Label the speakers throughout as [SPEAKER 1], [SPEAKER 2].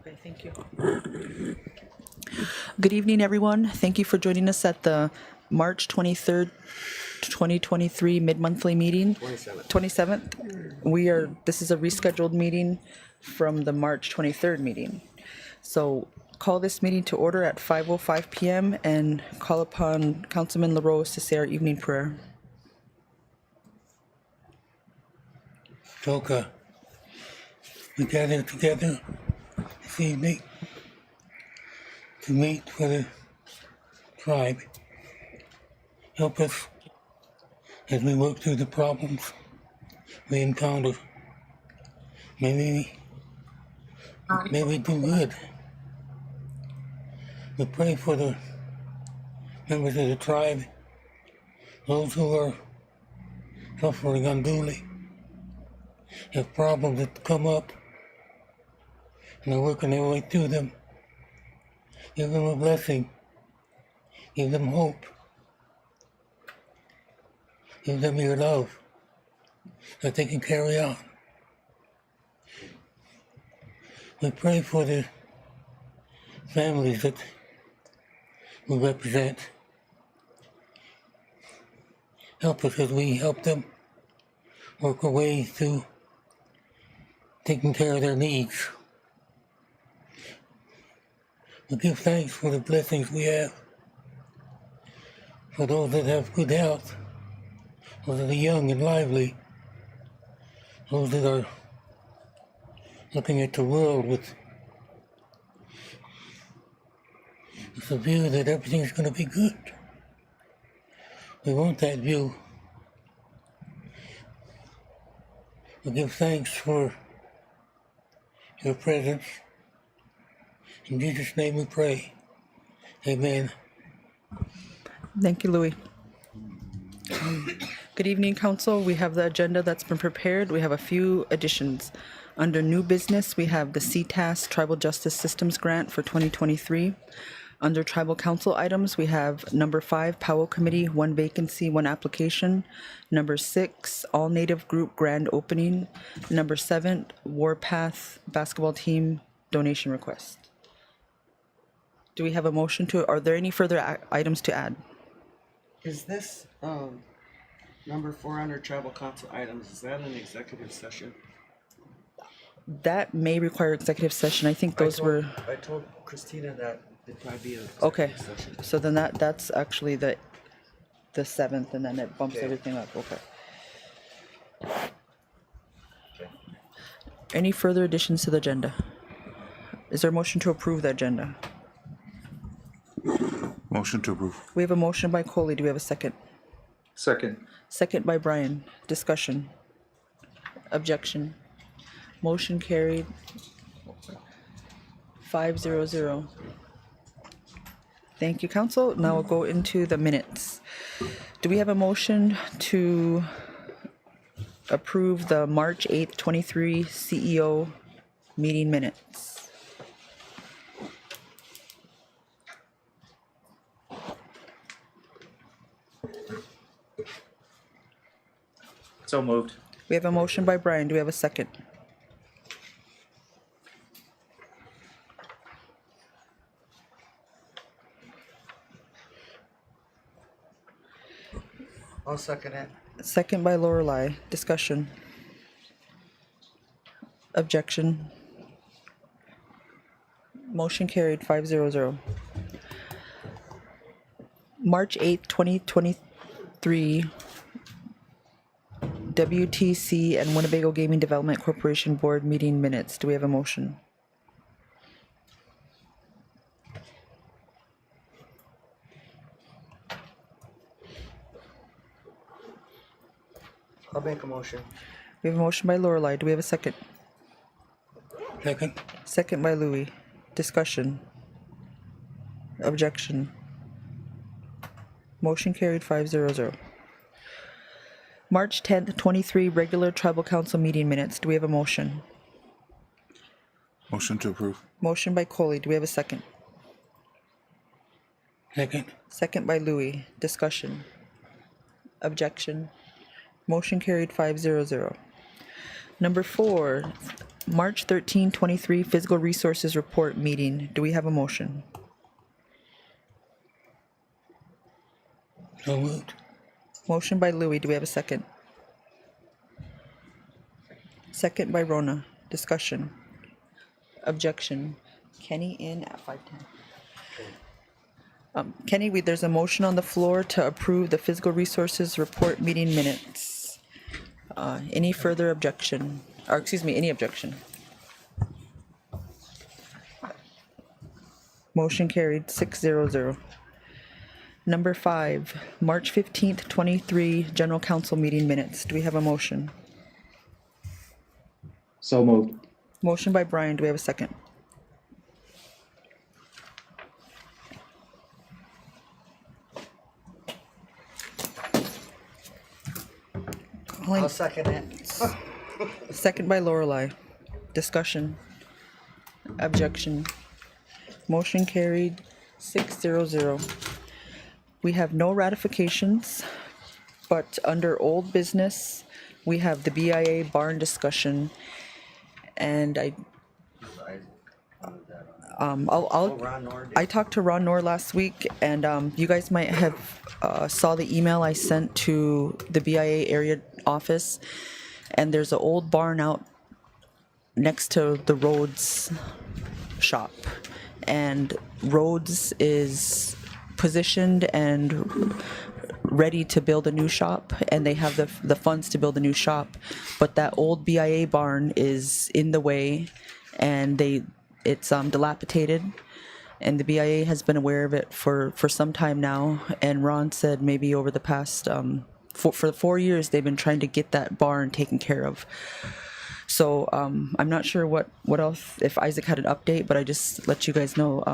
[SPEAKER 1] Okay, thank you. Good evening, everyone. Thank you for joining us at the March 23rd, 2023 mid-monthly meeting. 27th. This is a rescheduled meeting from the March 23rd meeting. So call this meeting to order at 5:05 p.m. and call upon Councilman LaRose to say our evening prayer.
[SPEAKER 2] Toka, we gather together this evening to meet for the tribe. Help us as we work through the problems we encounter. May we do good. We pray for the members of the tribe, those who are suffering unduly, have problems that come up, and are working their way through them. Give them a blessing. Give them hope. Give them your love that they can carry on. We pray for the families that we represent. Help us as we help them work our way through taking care of their needs. We give thanks for the blessings we have, for those that have good health, those that are young and lively, those that are looking at the world with a view that everything's going to be good. We want that view. We give thanks for your presence. In Jesus' name we pray. Amen.
[SPEAKER 1] Thank you, Louis. Good evening, Council. We have the agenda that's been prepared. We have a few additions. Under new business, we have the CTAS Tribal Justice Systems Grant for 2023. Under Tribal Council items, we have number 5, Powwow Committee, 1 vacancy, 1 application. Number 6, All Native Group Grand Opening. Number 7, Warpath Basketball Team donation request. Do we have a motion to, are there any further items to add?
[SPEAKER 3] Is this number 4 under tribal council items, is that an executive session?
[SPEAKER 1] That may require executive session. I think those were,
[SPEAKER 3] I told Christina that it'd probably be an
[SPEAKER 1] okay.
[SPEAKER 3] executive session.
[SPEAKER 1] So then that's actually the 7th, and then it bumps
[SPEAKER 3] Okay.
[SPEAKER 1] everything up. Okay. Any further additions to the agenda? Is there a motion to approve the agenda?
[SPEAKER 4] Motion to approve.
[SPEAKER 1] We have a motion by Coley. Do we have a second?
[SPEAKER 4] Second.
[SPEAKER 1] Second by Brian. Discussion. Objection. Motion carried. 5-0-0. Thank you, Council. Now we'll go into the minutes. Do we have a motion to approve the March 8th, 23 CEO meeting minutes?
[SPEAKER 4] So moved.
[SPEAKER 1] We have a motion by Brian. Do we have a second?
[SPEAKER 3] I'll second it.
[SPEAKER 1] Second by Lorelei. Discussion. Objection. Motion carried 5-0-0. March 8th, 2023 WTC and Winnebago Gaming Development Corporation Board meeting minutes. Do we have a motion?
[SPEAKER 3] I'll make a motion.
[SPEAKER 1] We have a motion by Lorelei. Do we have a second?
[SPEAKER 2] Second.
[SPEAKER 1] Second by Louis. Discussion. Objection. Motion carried 5-0-0. March 10th, 23 regular Tribal Council meeting minutes. Do we have a motion?
[SPEAKER 4] Motion to approve.
[SPEAKER 1] Motion by Coley. Do we have a second?
[SPEAKER 2] Second.
[SPEAKER 1] Second by Louis. Discussion. Objection. Motion carried 5-0-0. Number 4, March 13, 23 Physical Resources Report Meeting. Do we have a motion?
[SPEAKER 2] So moved.
[SPEAKER 1] Motion by Louis. Do we have a second? Second by Rona. Discussion. Objection. Kenny in at 5:10. Kenny, there's a motion on the floor to approve the Physical Resources Report Meeting minutes. Any further objection? Or excuse me, any objection? Motion carried 6-0-0. Number 5, March 15th, 23 General Council Meeting minutes. Do we have a motion?
[SPEAKER 4] So moved.
[SPEAKER 1] Motion by Brian. Do we have a second?
[SPEAKER 3] I'll second it.
[SPEAKER 1] Second by Lorelei. Discussion. Objection. Motion carried 6-0-0. We have no ratifications, but under old business, we have the BIA barn discussion. And I talked to Ron Nor last week, and you guys might have saw the email I sent to the BIA area office, and there's an old barn out next to the Rhodes shop, and Rhodes is positioned and ready to build a new shop, and they have the funds to build a new shop, but that old BIA barn is in the way, and it's dilapidated, and the BIA has been aware of it for some time now. And Ron said maybe over the past for 4 years they've been trying to get that barn taken care of. So I'm not sure what else, if Isaac had an update, but I just let you guys know.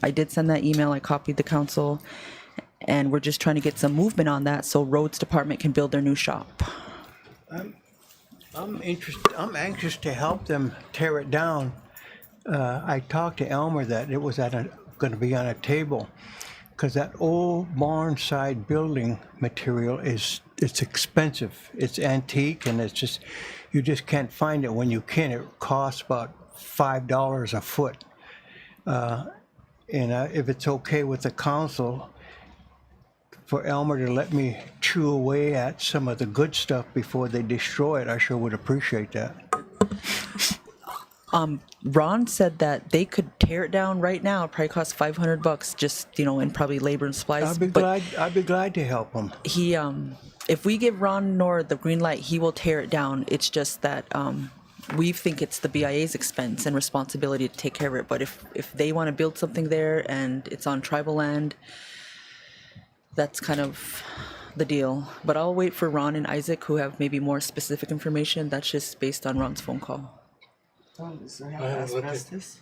[SPEAKER 1] I did send that email. I copied the council, and we're just trying to get some movement on that so Roads Department can build their new shop.
[SPEAKER 5] I'm anxious to help them tear it down. I talked to Elmer that it was going to be on a table, because that old barn side building material it's expensive. It's antique, and you just can't find it. When you can, it costs about $5 a foot. And if it's okay with the council, for Elmer to let me chew away at some of the good stuff before they destroy it, I sure would appreciate that.
[SPEAKER 1] Ron said that they could tear it down right now. It probably costs $500, just and probably labor and supplies.
[SPEAKER 5] I'd be glad to help him.
[SPEAKER 1] He, if we give Ron Nor the green light, he will tear it down. It's just that we think it's the BIA's expense and responsibility to take care of it. But if they want to build something there and it's on tribal land, that's kind of the deal. But I'll wait for Ron and Isaac, who have maybe more specific information. That's just based on Ron's phone call.
[SPEAKER 3] Does it have
[SPEAKER 2] I haven't looked at-
[SPEAKER 3] asbestos?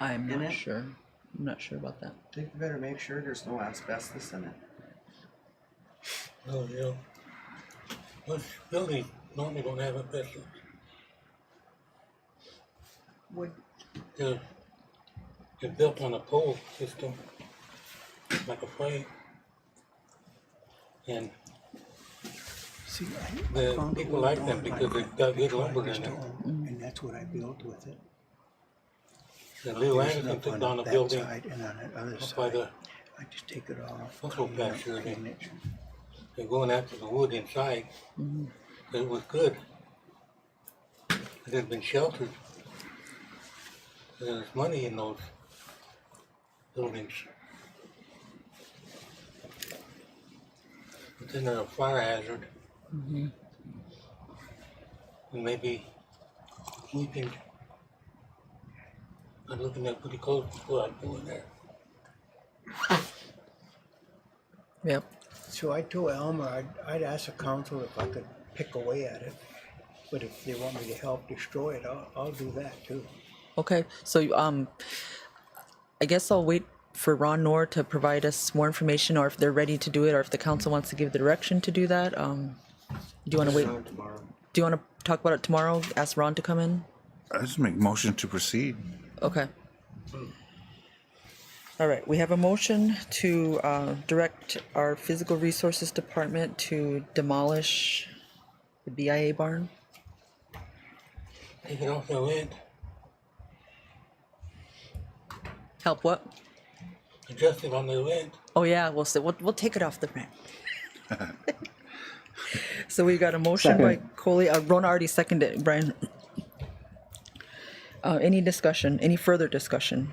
[SPEAKER 1] I'm
[SPEAKER 3] In
[SPEAKER 1] not
[SPEAKER 3] it?
[SPEAKER 1] sure. I'm not sure about that.
[SPEAKER 3] I think you better make sure there's no asbestos in it.
[SPEAKER 2] Oh, yeah. Most buildings normally don't have asbestos. They're built on a pole system, like a frame. And
[SPEAKER 5] See,
[SPEAKER 2] The
[SPEAKER 5] found
[SPEAKER 2] people
[SPEAKER 5] a
[SPEAKER 2] like
[SPEAKER 5] little
[SPEAKER 2] them
[SPEAKER 5] barn
[SPEAKER 2] because
[SPEAKER 5] like
[SPEAKER 2] they've got good
[SPEAKER 5] tried
[SPEAKER 2] lumber
[SPEAKER 5] to
[SPEAKER 2] in it.
[SPEAKER 5] stone, and that's what I built with it.
[SPEAKER 2] And Lou
[SPEAKER 5] There's
[SPEAKER 2] Anderson
[SPEAKER 5] enough
[SPEAKER 2] took
[SPEAKER 5] on
[SPEAKER 2] down a
[SPEAKER 5] that
[SPEAKER 2] building
[SPEAKER 5] side, and on the other
[SPEAKER 2] up by
[SPEAKER 5] side,
[SPEAKER 2] the
[SPEAKER 5] I just take it off.
[SPEAKER 2] buffalo
[SPEAKER 5] clean it up,
[SPEAKER 2] pasture, and
[SPEAKER 5] clean it.
[SPEAKER 2] they're going after the wood inside. It was good. It had been sheltered. There's money in those buildings. But then they're a fire hazard. And maybe we can, I'm looking at pretty close before I go in there.
[SPEAKER 1] Yep.
[SPEAKER 5] So I told Elmer I'd ask the council if I could pick away at it, but if they want me to help destroy it, I'll do that too.
[SPEAKER 1] Okay. So I guess I'll wait for Ron Nor to provide us more information, or if they're ready to do it, or if the council wants to give the direction to do that. Do you want to wait?
[SPEAKER 3] Tomorrow.
[SPEAKER 1] Do you want to talk about it tomorrow? Ask Ron to come in?
[SPEAKER 4] I just make motion to proceed.
[SPEAKER 1] Okay. All right, we have a motion to direct our Physical Resources Department to demolish the BIA barn.
[SPEAKER 2] take it off the rent,
[SPEAKER 1] Help what?
[SPEAKER 2] adjust it on the rent.
[SPEAKER 1] Oh yeah, we'll take it off the rent. So we got a motion by Coley. Rona already seconded it, Brian. Any discussion? Any further discussion?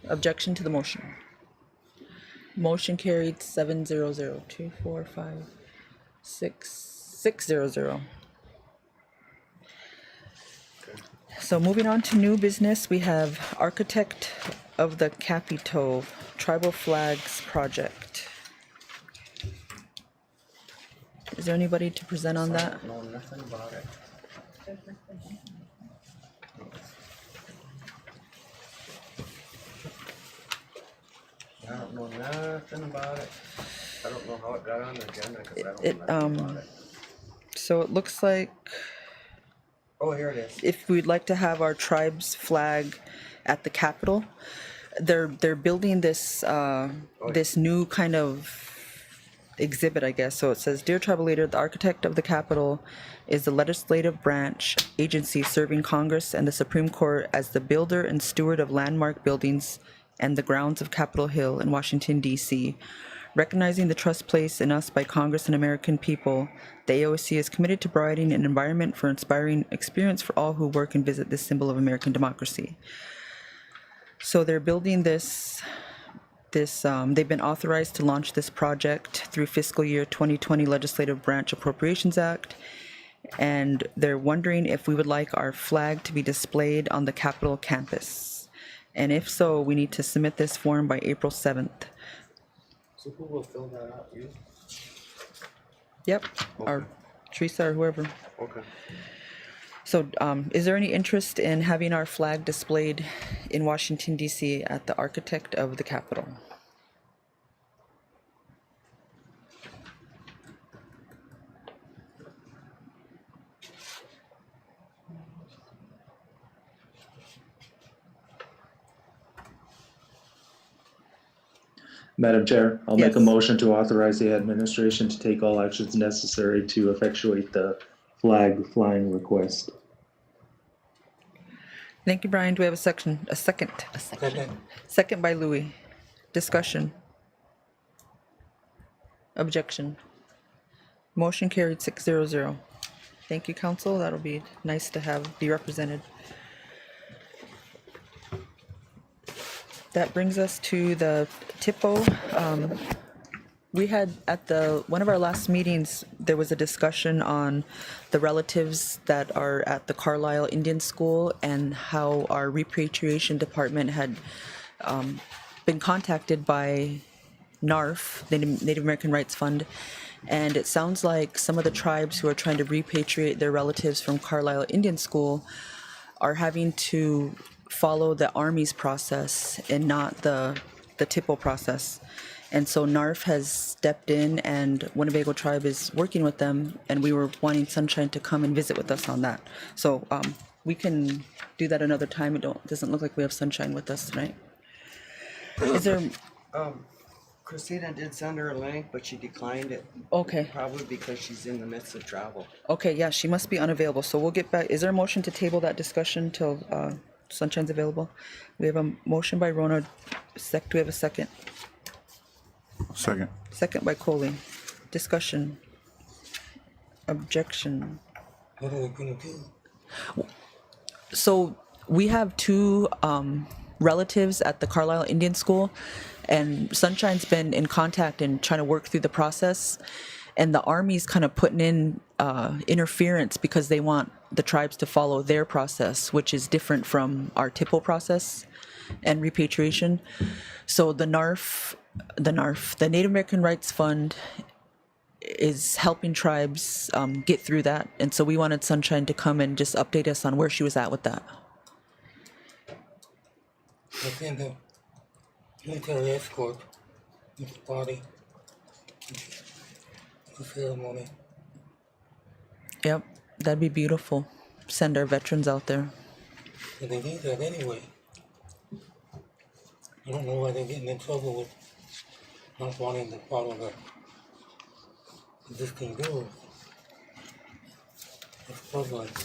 [SPEAKER 1] Objection to the motion. Motion carried 7-0-0. 2, 4, 5, 6-0-0. So moving on to new business, we have architect of the Capito Tribal Flags Project. Is there anybody to present on that?
[SPEAKER 3] Know nothing about it. I don't know nothing about it. I don't know how it got on the agenda because I don't know nothing about it.
[SPEAKER 1] So it looks like
[SPEAKER 3] Oh, here it is.
[SPEAKER 1] if we'd like to have our tribe's flag at the Capitol, they're building this this new kind of exhibit, I guess. So it says, "Dear Tribal Leader, the architect of the Capitol is the legislative branch agency serving Congress and the Supreme Court as the builder and steward of landmark buildings and the grounds of Capitol Hill in Washington, D.C. Recognizing the trust placed in us by Congress and American people, the AOC is committed to providing an environment for inspiring experience for all who work and visit this symbol of American democracy." So they're building this, they've been authorized to launch this project through fiscal year 2020 Legislative Branch Appropriations Act. And they're wondering if we would like our flag to be displayed on the Capitol campus. And if so, we need to submit this form by April 7th.
[SPEAKER 3] So who will fill that out? You?
[SPEAKER 1] Yep, or Teresa or whoever.
[SPEAKER 3] Okay.
[SPEAKER 1] So is there any interest in having our flag displayed in Washington, D.C. at the architect of the Capitol?
[SPEAKER 6] Madam Chair, I'll make a
[SPEAKER 1] Yes.
[SPEAKER 6] motion to authorize the administration to take all actions necessary to effectuate the flag flying request.
[SPEAKER 1] Thank you, Brian. Do we have a second?
[SPEAKER 2] Second.
[SPEAKER 1] Second by Louis. Discussion. Objection. Motion carried 6-0-0. Thank you, council. That'll be nice to have be represented. That brings us to the TIPO. We had at one of our last meetings, there was a discussion on the relatives that are at the Carlisle Indian School and how our repatriation department had been contacted by NARF, the Native American Rights Fund, and it sounds like some of the tribes who are trying to repatriate their relatives from Carlisle Indian School are having to follow the Army's process and not the TIPO process. And so NARF has stepped in and Winnebago tribe is working with them, and we were wanting Sunshine to come and visit with us on that. So we can do that another time. It doesn't look like we have Sunshine with us tonight. Is there,
[SPEAKER 3] Christina did send her a link, but she declined it.
[SPEAKER 1] okay,
[SPEAKER 3] Probably because she's in the midst of travel.
[SPEAKER 1] okay, yeah, she must be unavailable, so we'll get back. Is there a motion to table that discussion till Sunshine's available? We have a motion by Rona. Do we have a second?
[SPEAKER 4] Second.
[SPEAKER 1] Second by Coley. Discussion. Objection.
[SPEAKER 2] What are we gonna do?
[SPEAKER 1] So we have two relatives at the Carlisle Indian School, and Sunshine's been in contact and trying to work through the process. And the Army's kind of putting in interference because they want the tribes to follow their process, which is different from our TIPO process and repatriation. So the Native American Rights Fund is helping tribes get through that. And so we wanted Sunshine to come and just update us on where she was at with that.
[SPEAKER 2] I think the military escort this body, the ceremony.
[SPEAKER 1] Yep, that'd be beautiful. Send our veterans out there.
[SPEAKER 2] And they need that anyway. I don't know why they're getting in trouble with not wanting to follow the existing rules. floodlights.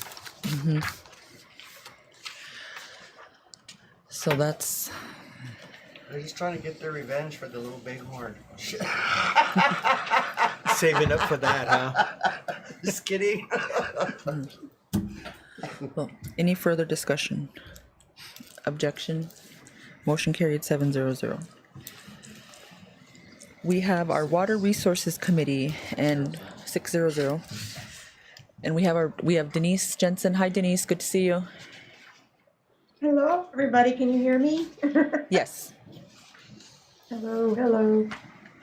[SPEAKER 1] So that's,
[SPEAKER 3] He's trying to get their revenge for the little bighorn. Shit.
[SPEAKER 5] Saving up for that, huh?
[SPEAKER 3] Just kidding.
[SPEAKER 1] well, any further discussion? Objection? Motion carried 7-0. We have our Water Resources Committee and 6-0. And we have Denise Jensen. Hi Denise, good to see you.
[SPEAKER 7] Hello, everybody. Can you hear me?
[SPEAKER 1] Yes.
[SPEAKER 7] Hello, hello.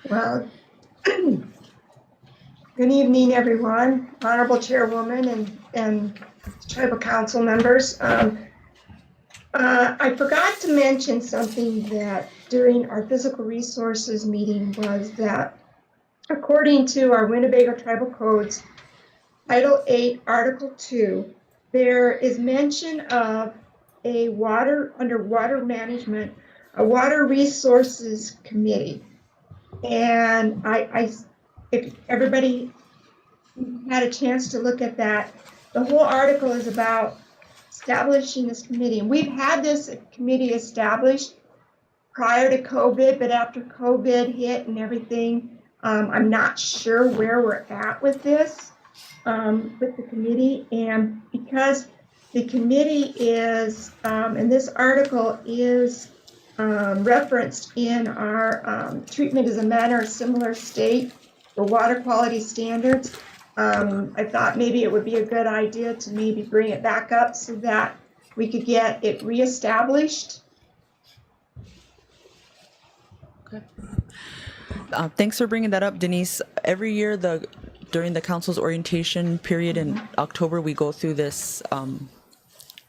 [SPEAKER 7] Well, good evening, everyone. Honorable Chairwoman and Tribal Council members. I forgot to mention something that during our physical resources meeting was that according to our Winnebago Tribal Codes, Title 8, Article 2, there is mention of under water management, a water resources committee. And if everybody had a chance to look at that, the whole article is about establishing this committee. And we've had this committee established prior to COVID, but after COVID hit and everything, I'm not sure where we're at with this, with the committee. And because the committee is, and this article is referenced in our treatment as a manner of similar state for water quality standards, I thought maybe it would be a good idea to maybe bring it back up so that we could get it reestablished.
[SPEAKER 1] Okay. Thanks for bringing that up, Denise. Every year, during the council's orientation period in October, we go through this,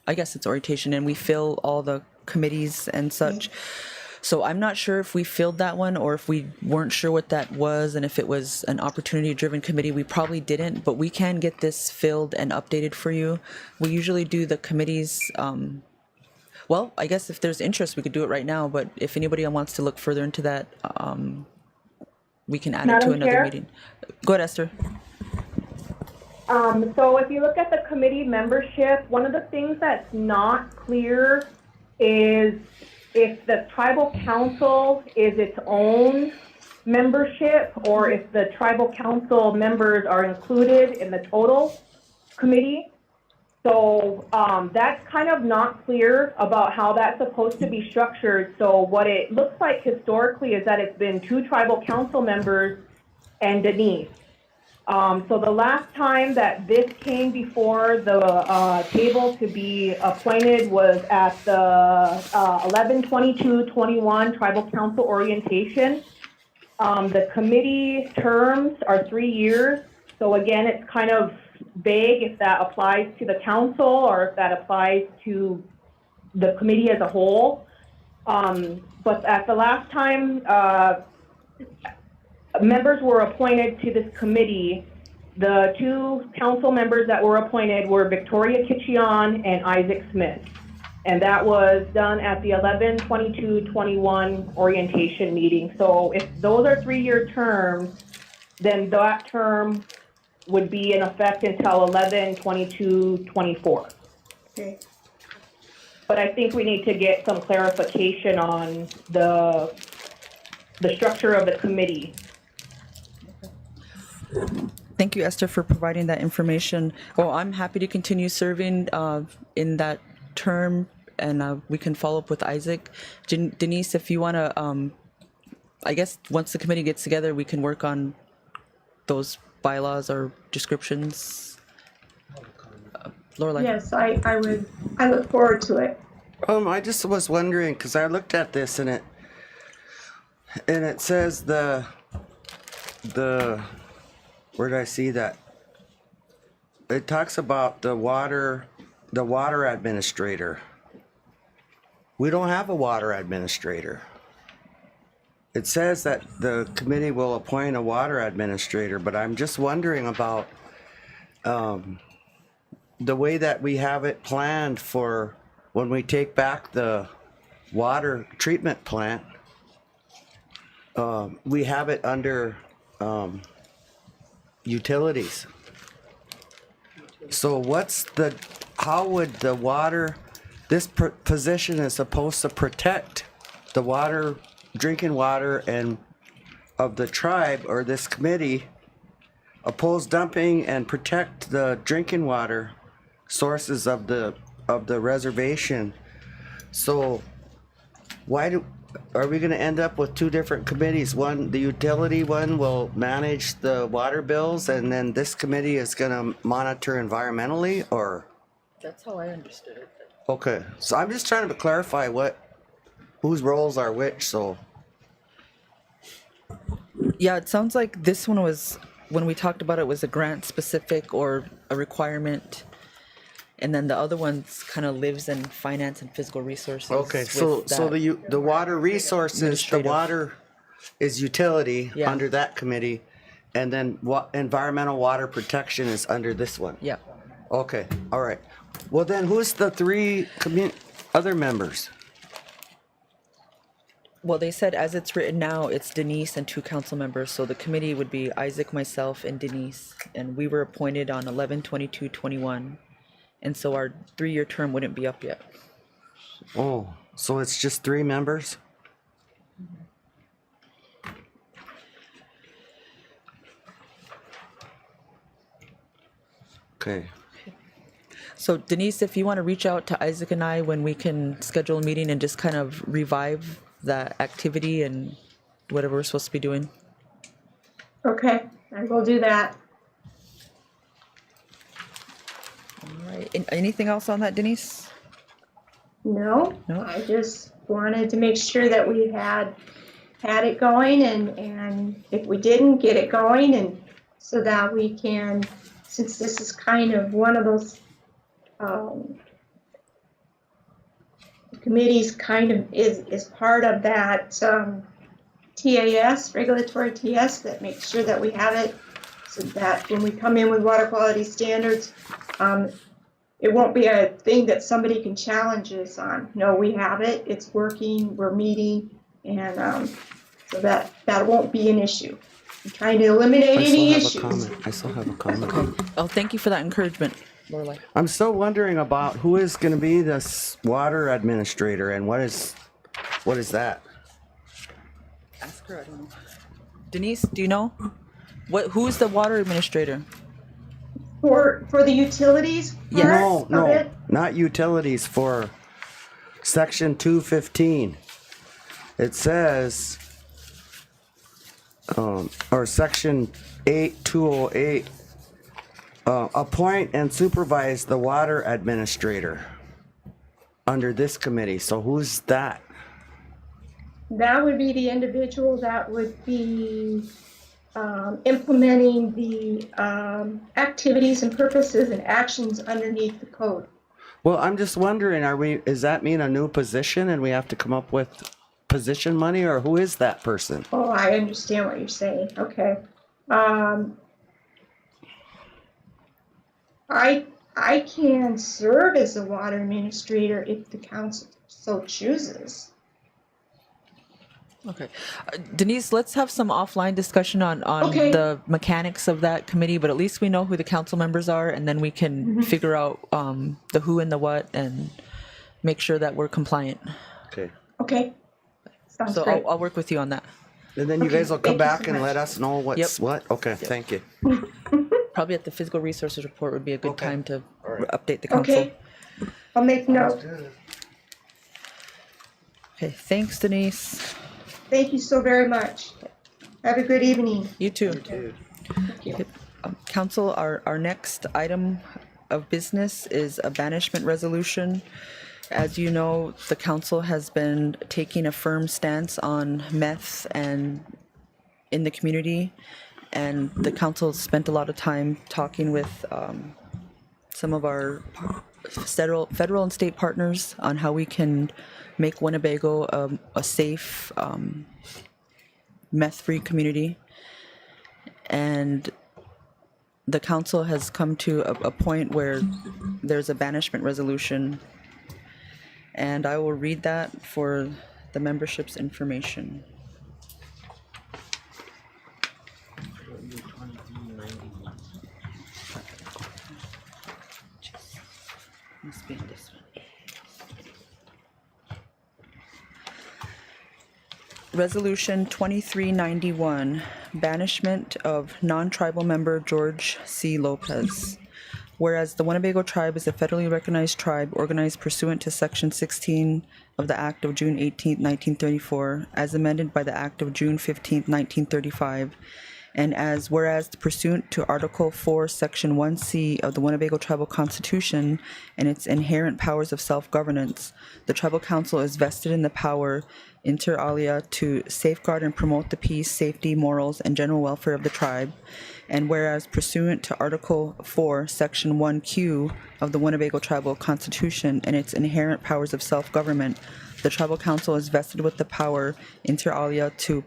[SPEAKER 1] I guess it's orientation, and we fill all the committees and such. So I'm not sure if we filled that one or if we weren't sure what that was and if it was an opportunity-driven committee. We probably didn't, but we can get this filled and updated for you. We usually do the committees, well, I guess if there's interest, we could do it right now, but if anybody wants to look further into that, we can add it to
[SPEAKER 8] Madam
[SPEAKER 1] another
[SPEAKER 8] Chair?
[SPEAKER 1] meeting. Go ahead, Esther.
[SPEAKER 8] So if you look at the committee membership, one of the things that's not clear is if the tribal council is its own membership or if the tribal council members are included in the total committee. So that's kind of not clear about how that's supposed to be structured. So what it looks like historically is that it's been 2 tribal council members and Denise. So the last time that this came before the table to be appointed was at the 11/22/21 Tribal Council orientation. The committee terms are 3 years. So again, it's kind of vague if that applies to the council or if that applies to the committee as a whole. But at the last time, members were appointed to this committee. The 2 council members that were appointed were Victoria Kitcheon and Isaac Smith. And that was done at the 11/22/21 orientation meeting. So if those are 3-year terms, then that term would be in effect until 11/22/24.
[SPEAKER 7] Okay.
[SPEAKER 8] But I think we need to get some clarification on the structure of the committee.
[SPEAKER 1] Thank you, Esther, for providing that information. Well, I'm happy to continue serving in that term, and we can follow up with Isaac. Denise, if you want to, I guess once the committee gets together, we can work on those bylaws or descriptions. Lorelai.
[SPEAKER 7] Yes, I would. I look forward to it.
[SPEAKER 3] I just was wondering because I looked at this and it says the where did I see that? It talks about the water administrator. We don't have a water administrator. It says that the committee will appoint a water administrator, but I'm just wondering about the way that we have it planned for when we take back the water treatment plant. We have it under utilities. So how would the water, this position is supposed to protect the water, drinking water and of the tribe or this committee, oppose dumping and protect the drinking water sources of the reservation. So are we gonna end up with two different committees? One, the utility one will manage the water bills, and then this committee is gonna monitor environmentally, or?
[SPEAKER 1] That's how I understood it.
[SPEAKER 3] Okay, so I'm just trying to clarify whose roles are which, so.
[SPEAKER 1] Yeah, it sounds like this one was, when we talked about it, was a grant specific or a requirement. And then the other one's kind of lives in finance and physical resources.
[SPEAKER 3] Okay, so
[SPEAKER 1] with that
[SPEAKER 3] the water resources, the
[SPEAKER 1] administrative.
[SPEAKER 3] water is utility
[SPEAKER 1] Yeah.
[SPEAKER 3] under that committee, and then environmental water protection is under this one.
[SPEAKER 1] Yeah.
[SPEAKER 3] Okay, all right. Well, then who's the three other members?
[SPEAKER 1] Well, they said as it's written now, it's Denise and two council members. So the committee would be Isaac, myself, and Denise. And we were appointed on 11/22/21. And so our 3-year term wouldn't be up yet.
[SPEAKER 3] Oh, so it's just 3 members? Okay.
[SPEAKER 1] So Denise, if you want to reach out to Isaac and I when we can schedule a meeting and just kind of revive that activity and whatever we're supposed to be doing.
[SPEAKER 7] Okay, I will do that.
[SPEAKER 1] All right. Anything else on that, Denise?
[SPEAKER 7] No,
[SPEAKER 1] No?
[SPEAKER 7] I just wanted to make sure that we had it going, and if we didn't, get it going, and so that we can, since this is kind of one of those committees kind of is part of that TAS, regulatory TS, that makes sure that we have it, so that when we come in with water quality standards, it won't be a thing that somebody can challenge us on. No, we have it, it's working, we're meeting, and so that won't be an issue. I'm trying to eliminate any issues.
[SPEAKER 3] I still have a comment.
[SPEAKER 1] Oh, thank you for that encouragement, Lorelai.
[SPEAKER 3] I'm still wondering about who is going to be this water administrator, and what is that?
[SPEAKER 1] Ask her, I don't know. Denise, do you know? Who's the water administrator?
[SPEAKER 7] For the utilities
[SPEAKER 1] Yes.
[SPEAKER 7] part
[SPEAKER 3] No,
[SPEAKER 7] of
[SPEAKER 3] no,
[SPEAKER 7] it?
[SPEAKER 3] not utilities, for section 215. It says, or section 8208, appoint and supervise the water administrator under this committee. So who's that?
[SPEAKER 7] That would be the individual that would be implementing the activities and purposes and actions underneath the code.
[SPEAKER 3] Well, I'm just wondering, does that mean a new position and we have to come up with position money, or who is that person?
[SPEAKER 7] Oh, I understand what you're saying. Okay. I can serve as a water administrator if the council so chooses.
[SPEAKER 1] Okay. Denise, let's have some offline discussion on
[SPEAKER 7] Okay.
[SPEAKER 1] the mechanics of that committee, but at least we know who the council members are, and then we can figure out the who and the what and make sure that we're compliant.
[SPEAKER 3] Okay.
[SPEAKER 7] Okay. Sounds
[SPEAKER 1] So
[SPEAKER 7] great.
[SPEAKER 1] I'll work with you on that.
[SPEAKER 3] And then you
[SPEAKER 7] Okay,
[SPEAKER 3] guys will
[SPEAKER 7] thank
[SPEAKER 3] come
[SPEAKER 7] you
[SPEAKER 3] back
[SPEAKER 7] so
[SPEAKER 3] and
[SPEAKER 7] much.
[SPEAKER 3] let us know what's what? Okay, thank you.
[SPEAKER 1] Probably at the physical resources report would be a good
[SPEAKER 3] Okay.
[SPEAKER 1] time to
[SPEAKER 3] All right.
[SPEAKER 1] update the council.
[SPEAKER 7] Okay. I'll make note.
[SPEAKER 1] Okay, thanks, Denise.
[SPEAKER 7] Thank you so very much. Have a good evening.
[SPEAKER 1] You too.
[SPEAKER 7] Thank you.
[SPEAKER 1] Council, our next item of business is a banishment resolution. As you know, the council has been taking a firm stance on meth and in the community, and the council spent a lot of time talking with some of our federal and state partners on how we can make Winnebago a safe, meth-free community. And the council has come to a point where there's a banishment resolution. And I will read that for the membership's information. Must be in this one. Resolution 2391, banishment of non-tribal member George C. Lopez. Whereas the Winnebago tribe is a federally recognized tribe organized pursuant to Section 16 of the Act of June 18, 1934, as amended by the Act of June 15, 1935, and whereas pursuant to Article 4, Section 1C of the Winnebago Tribal Constitution and its inherent powers of self-governance, the Tribal Council is vested in the power inter alia to safeguard and promote the peace, safety, morals, and general welfare of the tribe. And whereas pursuant to Article 4, Section 1Q of the Winnebago Tribal Constitution and its inherent powers of self-government, the Tribal Council is vested with the power inter alia to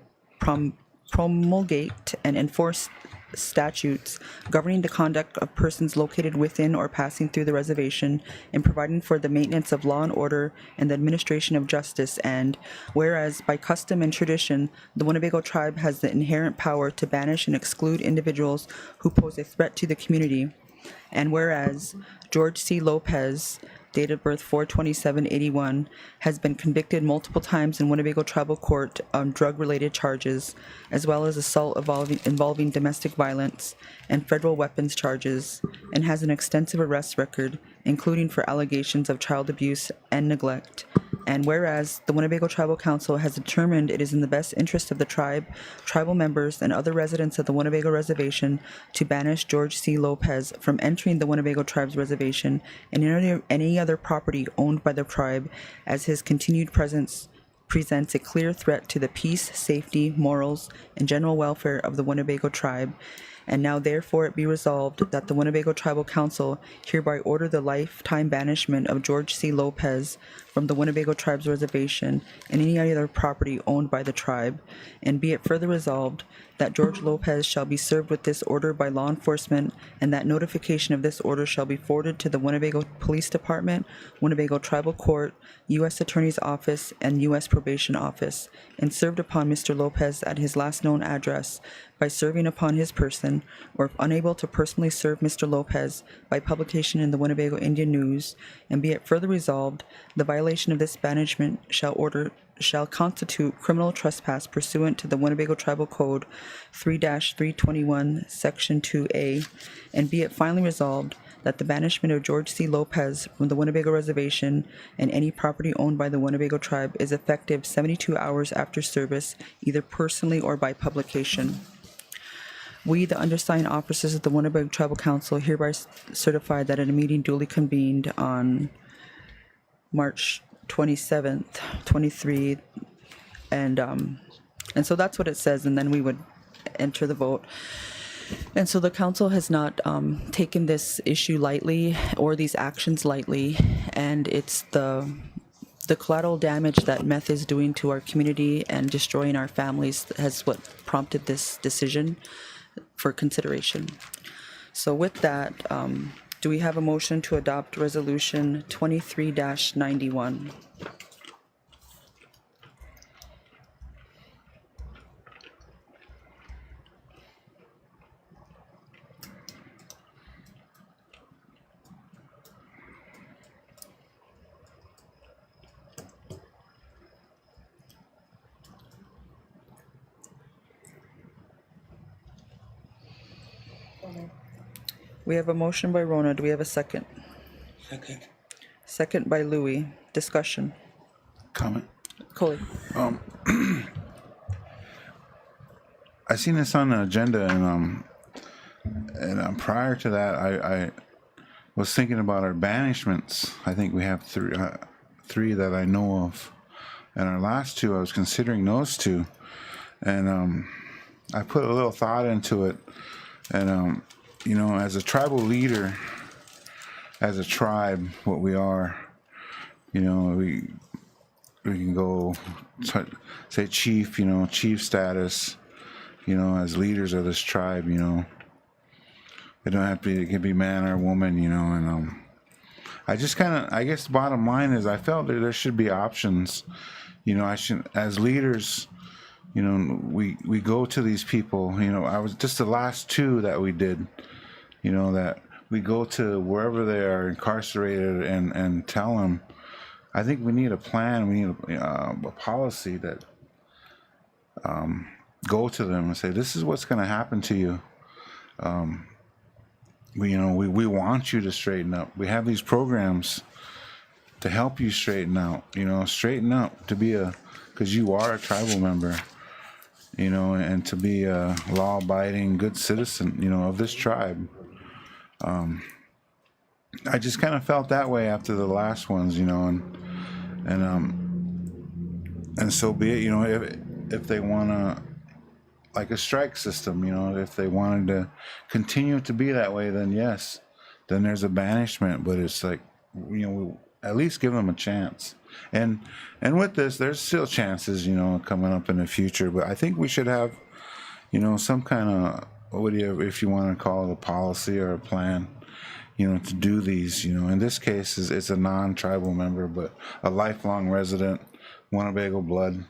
[SPEAKER 1] promulgate and enforce statutes governing the conduct of persons located within or passing through the reservation and providing for the maintenance of law and order and the administration of justice. And whereas by custom and tradition, the Winnebago tribe has the inherent power to banish and exclude individuals who pose a threat to the community. And whereas George C. Lopez, date of birth 4/27/81, has been convicted multiple times in Winnebago Tribal Court on drug-related charges, as well as assault involving domestic violence and federal weapons charges, and has an extensive arrest record, including for allegations of child abuse and neglect. And whereas the Winnebago Tribal Council has determined it is in the best interest of the tribe, tribal members, and other residents of the Winnebago Reservation to banish George C. Lopez from entering the Winnebago Tribe's reservation and any other property owned by the tribe, as his continued presence presents a clear threat to the peace, safety, morals, and general welfare of the Winnebago tribe. And now therefore it be resolved that the Winnebago Tribal Council hereby order the lifetime banishment of George C. Lopez from the Winnebago Tribe's reservation and any other property owned by the tribe. And be it further resolved that George Lopez shall be served with this order by law enforcement, and that notification of this order shall be forwarded to the Winnebago Police Department, Winnebago Tribal Court, U.S. Attorney's Office, and U.S. Probation Office, and served upon Mr. Lopez at his last known address by serving upon his person, or if unable to personally serve Mr. Lopez, by publication in the Winnebago Indian News. And be it further resolved, the violation of this banishment shall constitute criminal trespass pursuant to the Winnebago Tribal Code 3-321, Section 2A. And be it finally resolved that the banishment of George C. Lopez from the Winnebago Reservation and any property owned by the Winnebago tribe is effective 72 hours after service, either personally or by publication. We, the undersigned officers of the Winnebago Tribal Council, hereby certify that at a meeting duly convened on March 27th, 23, and so that's what it says, and then we would enter the vote. And so the council has not taken this issue lightly or these actions lightly, and it's the collateral damage that meth is doing to our community and destroying our families has what prompted this decision for consideration. So with that, do we have a motion to adopt Resolution 23-91? We have a motion by Rona. Do we have a second?
[SPEAKER 2] Second.
[SPEAKER 1] Second by Louis. Discussion.
[SPEAKER 4] Comment.
[SPEAKER 1] Coley.
[SPEAKER 4] I seen this on the agenda, and prior to that, I was thinking about our banishments. I think we have three that I know of, and our last two, I was considering those two, and I put a little thought into it, and you know, as a tribal leader, as a tribe, what we are, you know, we can go say chief, you know, chief status, you know, as leaders of this tribe, you know, it don't have to be, it can be man or woman, you know, and I just kind of, I guess the bottom line is I felt that there should be options, you know, I should, as leaders, you know, we go to these people, you know, I was just the last two that we did, you know, that we go to wherever they are incarcerated and tell them. I think we need a plan. We need a policy that go to them and say, this is what's going to happen to you. We want you to straighten up. We have these programs to help you straighten out, straighten up to be because you are a tribal member, and to be a law-abiding, good citizen, of this tribe. I just kind of felt that way after the last ones, and so be it, if they want to, like a strike system, if they wanted to continue to be that way, then yes, then there's a banishment. But it's like, we at least give them a chance. And with this, there's still chances, coming up in the future. But I think we should have, some kind of, if you want to call it a policy or a plan, to do these. In this case, it's a non-tribal member, but a lifelong resident, Winnebago blood.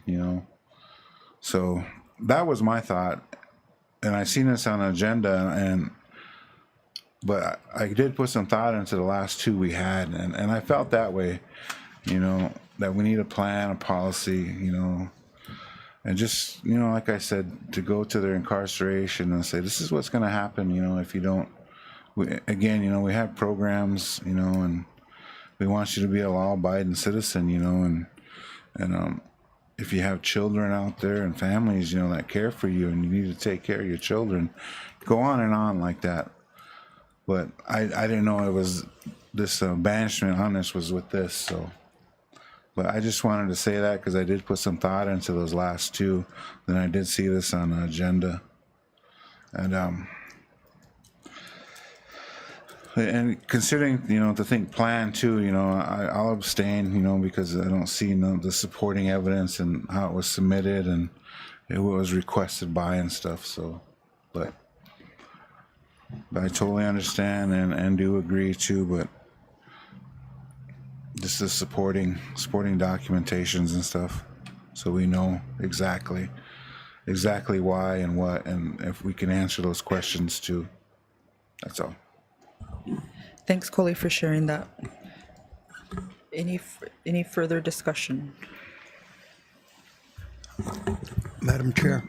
[SPEAKER 4] So that was my thought, and I seen this on the agenda, but I did put some thought into the last two we had, and I felt that way, that we need a plan, a policy, and just, like I said, to go to their incarceration and say, this is what's going to happen, if you don't. We have programs, and we want you to be a law-abiding citizen, and if you have children out there and families, that care for you, and you need to take care of your children, go on and on like that. But I didn't know it was this banishment on this was with this, so. But I just wanted to say that because I did put some thought into those last two. Then I did see this on the agenda, and considering, to think plan too, I'll abstain, because I don't see the supporting evidence and how it was submitted and it was requested by and stuff. So, but I totally understand and do agree too. But this is supporting documentations and stuff, so we know exactly why and what, and if we can answer those questions too. That's all.
[SPEAKER 1] Thanks, Coley, for sharing that. Any further discussion?
[SPEAKER 5] Madam Chair,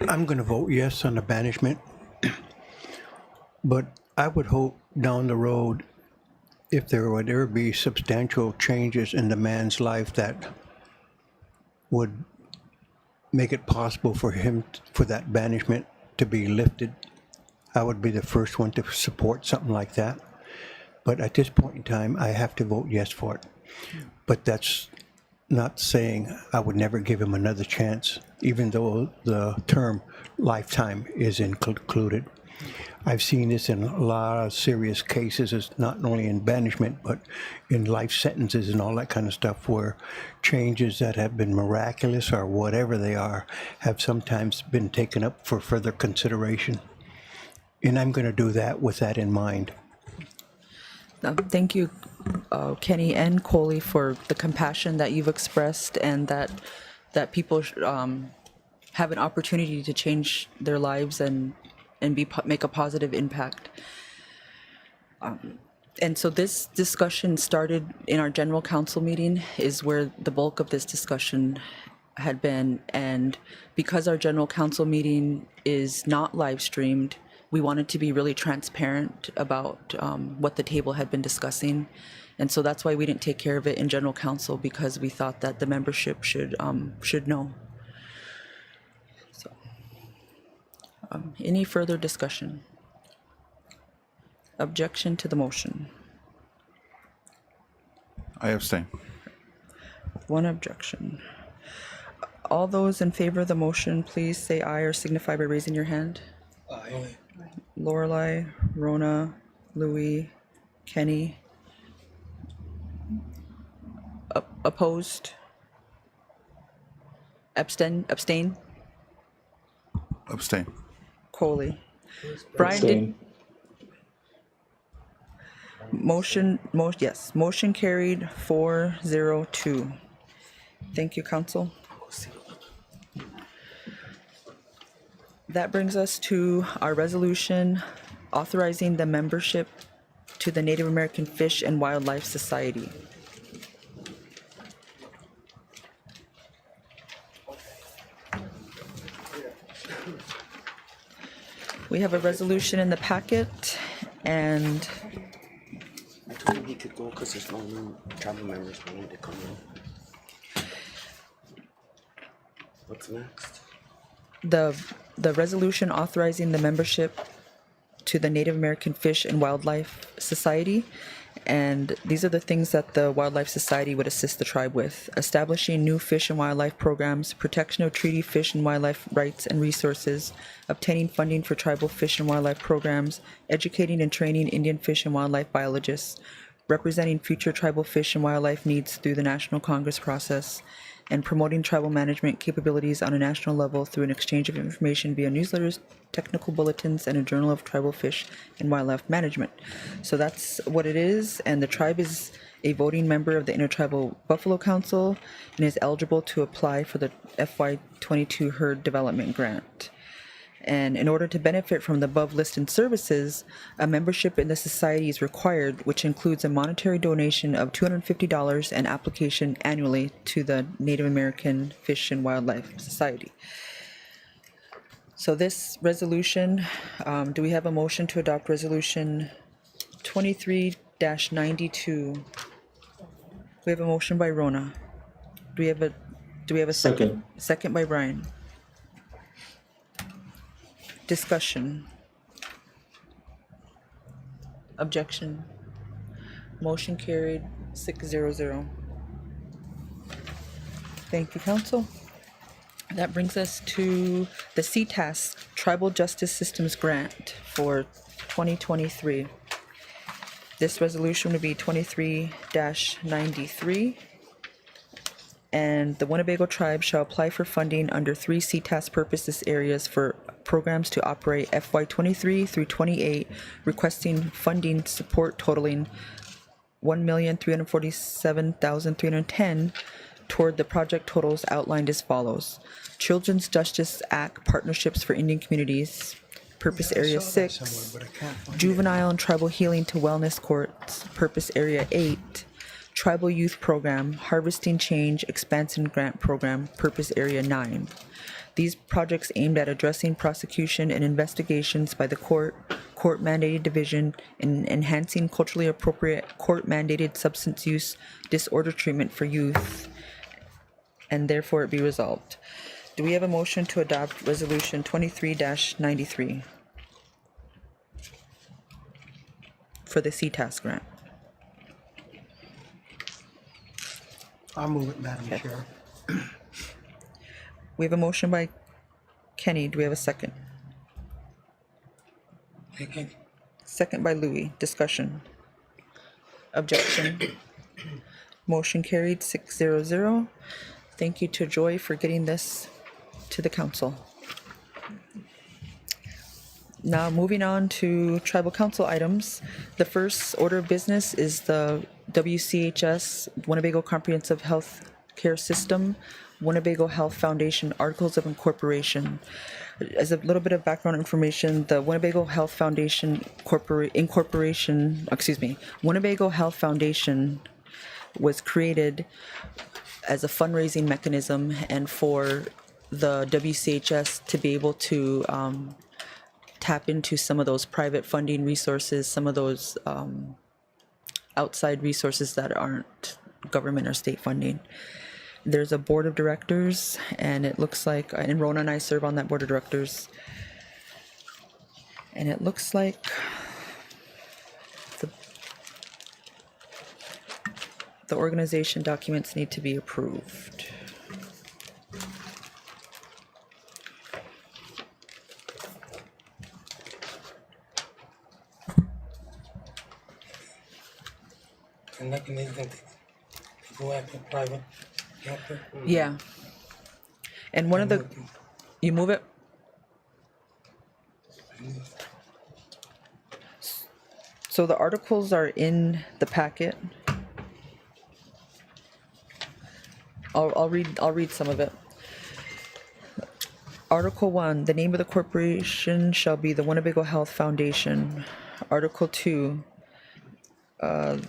[SPEAKER 5] I'm going to vote yes on the banishment, but I would hope down the road, if there would ever be substantial changes in the man's life that would make it possible for that banishment to be lifted, I would be the first one to support something like that. But at this point in time, I have to vote yes for it. But that's not saying I would never give him another chance, even though the term lifetime is included. I've seen this in a lot of serious cases. It's not only in banishment, but in life sentences and all that kind of stuff, where changes that have been miraculous or whatever they are have sometimes been taken up for further consideration. And I'm going to do that with that in mind.
[SPEAKER 1] Thank you, Kenny and Coley, for the compassion that you've expressed, and that people have an opportunity to change their lives and make a positive impact. And so this discussion started in our general council meeting, is where the bulk of this discussion had been. And because our general council meeting is not live streamed, we wanted to be really transparent about what the table had been discussing. And so that's why we didn't take care of it in general council, because we thought that the membership should know. So, any further discussion? Objection to the motion?
[SPEAKER 4] I abstain.
[SPEAKER 1] One objection. All those in favor of the motion, please say aye or signify by raising your hand.
[SPEAKER 2] Aye.
[SPEAKER 1] Lorelei, Rona, Louis, Kenny. Opposed? Abstain?
[SPEAKER 4] Abstain.
[SPEAKER 1] Coley. Brian did.
[SPEAKER 6] Abstain.
[SPEAKER 1] Motion carried 4-0-2. Thank you, council. That brings us to our resolution authorizing the membership to the Native American Fish and Wildlife Society. We have a resolution in the packet, and
[SPEAKER 3] I told him he could go because there's no new tribal members wanting to come in. What's next?
[SPEAKER 1] the resolution authorizing the membership to the Native American Fish and Wildlife Society. And these are the things that the Wildlife Society would assist the tribe with: establishing new fish and wildlife programs, protection of treaty fish and wildlife rights and resources, obtaining funding for tribal fish and wildlife programs, educating and training Indian fish and wildlife biologists, representing future tribal fish and wildlife needs through the National Congress process, and promoting tribal management capabilities on a national level through an exchange of information via newsletters, technical bulletins, and a journal of tribal fish and wildlife management. So that's what it is, and the tribe is a voting member of the Intertribal Buffalo Council and is eligible to apply for the FY22 herd development grant. And in order to benefit from the above listed services, a membership in the society is required, which includes a monetary donation of $250 and application annually to the Native American Fish and Wildlife Society. So this resolution, do we have a motion to adopt resolution 23-92? We have a motion by Rona. Do we have a second? Second by Brian. Discussion. Objection. Motion carried 6-0-0. Thank you, Council. That brings us to the CTAS Tribal Justice Systems Grant for 2023. This resolution would be 23-93. And the Winnebago tribe shall apply for funding under 3 CTAS purposes areas for programs to operate FY23 through 28, requesting funding support totaling $1,347,310 toward the project totals outlined as follows: Children's Justice Act Partnerships for Indian Communities, Purpose Area 6, Juvenile and Tribal Healing to Wellness Courts, Purpose Area 8, Tribal Youth Program, Harvesting Change Expansion Grant Program, Purpose Area 9. These projects aimed at addressing prosecution and investigations by the court-mandated division, and enhancing culturally appropriate court-mandated substance use disorder treatment for youth, and therefore it be resolved. Do we have a motion to adopt resolution 23-93 for the CTAS grant?
[SPEAKER 5] I'll move it, Madam Chair.
[SPEAKER 1] We have a motion by Kenny. Do we have a second?
[SPEAKER 2] Second.
[SPEAKER 1] Second by Louis. Discussion. Objection. Motion carried 6-0-0. Thank you to Joy for getting this to the council. Now moving on to tribal council items. The first order of business is the WCHS, Winnebago Comprehensive Health Care System, Winnebago Health Foundation Articles of Incorporation. As a little bit of background information, the Winnebago Health Foundation Winnebago Health Foundation was created as a fundraising mechanism and for the WCHS to be able to tap into some of those private funding resources, some of those outside resources that aren't government or state funding. There's a board of directors, and it looks like, and Rona and I serve on that board of directors, and it looks like the organization documents need to be approved.
[SPEAKER 2] The mechanism to go after private doctor.
[SPEAKER 1] Yeah. And one of the, you move it? So the articles are in the packet. I'll read some of it. Article 1, the name of the corporation shall be the Winnebago Health Foundation. Article 2, the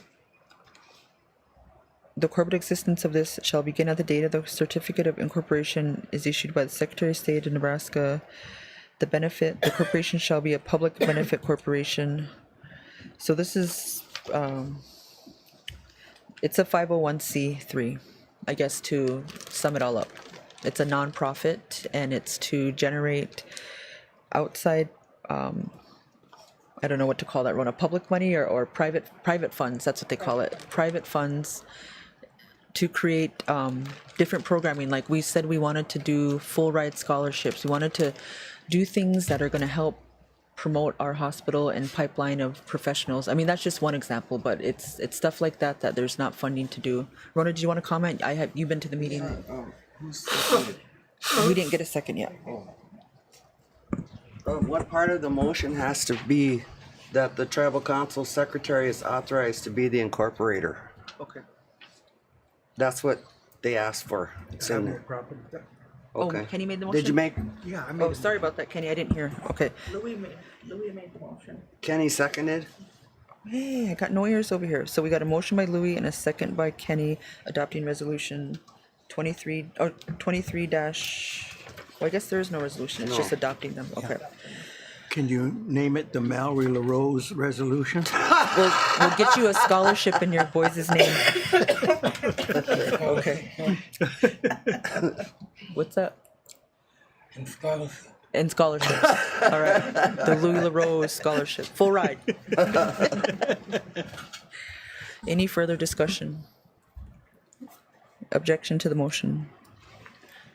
[SPEAKER 1] corporate existence of this shall begin at the date of the certificate of incorporation is issued by the Secretary of State of Nebraska. The corporation shall be a public benefit corporation. So this is, it's a 501c3, I guess, to sum it all up. It's a nonprofit, and it's to generate outside, I don't know what to call that, Rona, public money or private funds, that's what they call it, private funds to create different programming. Like we said, we wanted to do full ride scholarships. We wanted to do things that are going to help promote our hospital and pipeline of professionals. I mean, that's just one example, but it's stuff like that that there's not funding to do. Rona, do you want to comment? You've been to the meeting. We didn't get a second yet.
[SPEAKER 3] What part of the motion has to be that the tribal council secretary is authorized to be the incorporator?
[SPEAKER 1] Okay.
[SPEAKER 3] That's what they asked for. It's in there. Okay.
[SPEAKER 1] Oh, Kenny made the motion?
[SPEAKER 3] Did you make,
[SPEAKER 5] Yeah, I mean,
[SPEAKER 1] Oh, sorry about that, Kenny. I didn't hear. Okay.
[SPEAKER 9] Louis made the motion.
[SPEAKER 3] Kenny seconded?
[SPEAKER 1] Hey, I got no ears over here. So we got a motion by Louis and a second by Kenny adopting resolution 23 or 23 dash. Well, I guess there is no resolution. It's just adopting them. Okay.
[SPEAKER 5] can you name it the Mallory LaRose resolution?
[SPEAKER 1] We'll get you a scholarship in your boys' name.
[SPEAKER 2] Okay.
[SPEAKER 1] What's that?
[SPEAKER 2] And scholarship.
[SPEAKER 1] And scholarships. All right. The Louis LaRose scholarship. Full ride. Any further discussion? Objection to the motion.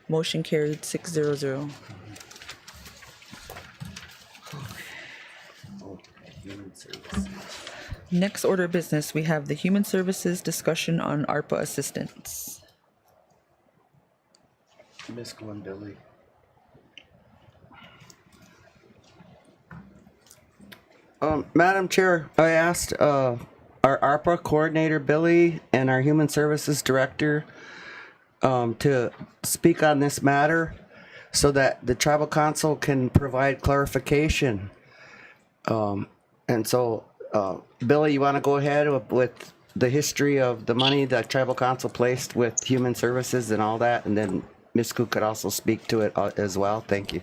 [SPEAKER 1] Motion carried 6-0-0. Next order of business, we have the Human Services discussion on ARPA assistance.
[SPEAKER 3] Miss Gwen Billy. Madam Chair, I asked our ARPA coordinator, Billy, and our Human Services Director to speak on this matter so that the tribal council can provide clarification. And so, Billy, you want to go ahead with the history of the money that tribal council placed with Human Services and all that, and then Ms. Cook could also speak to it as well. Thank you.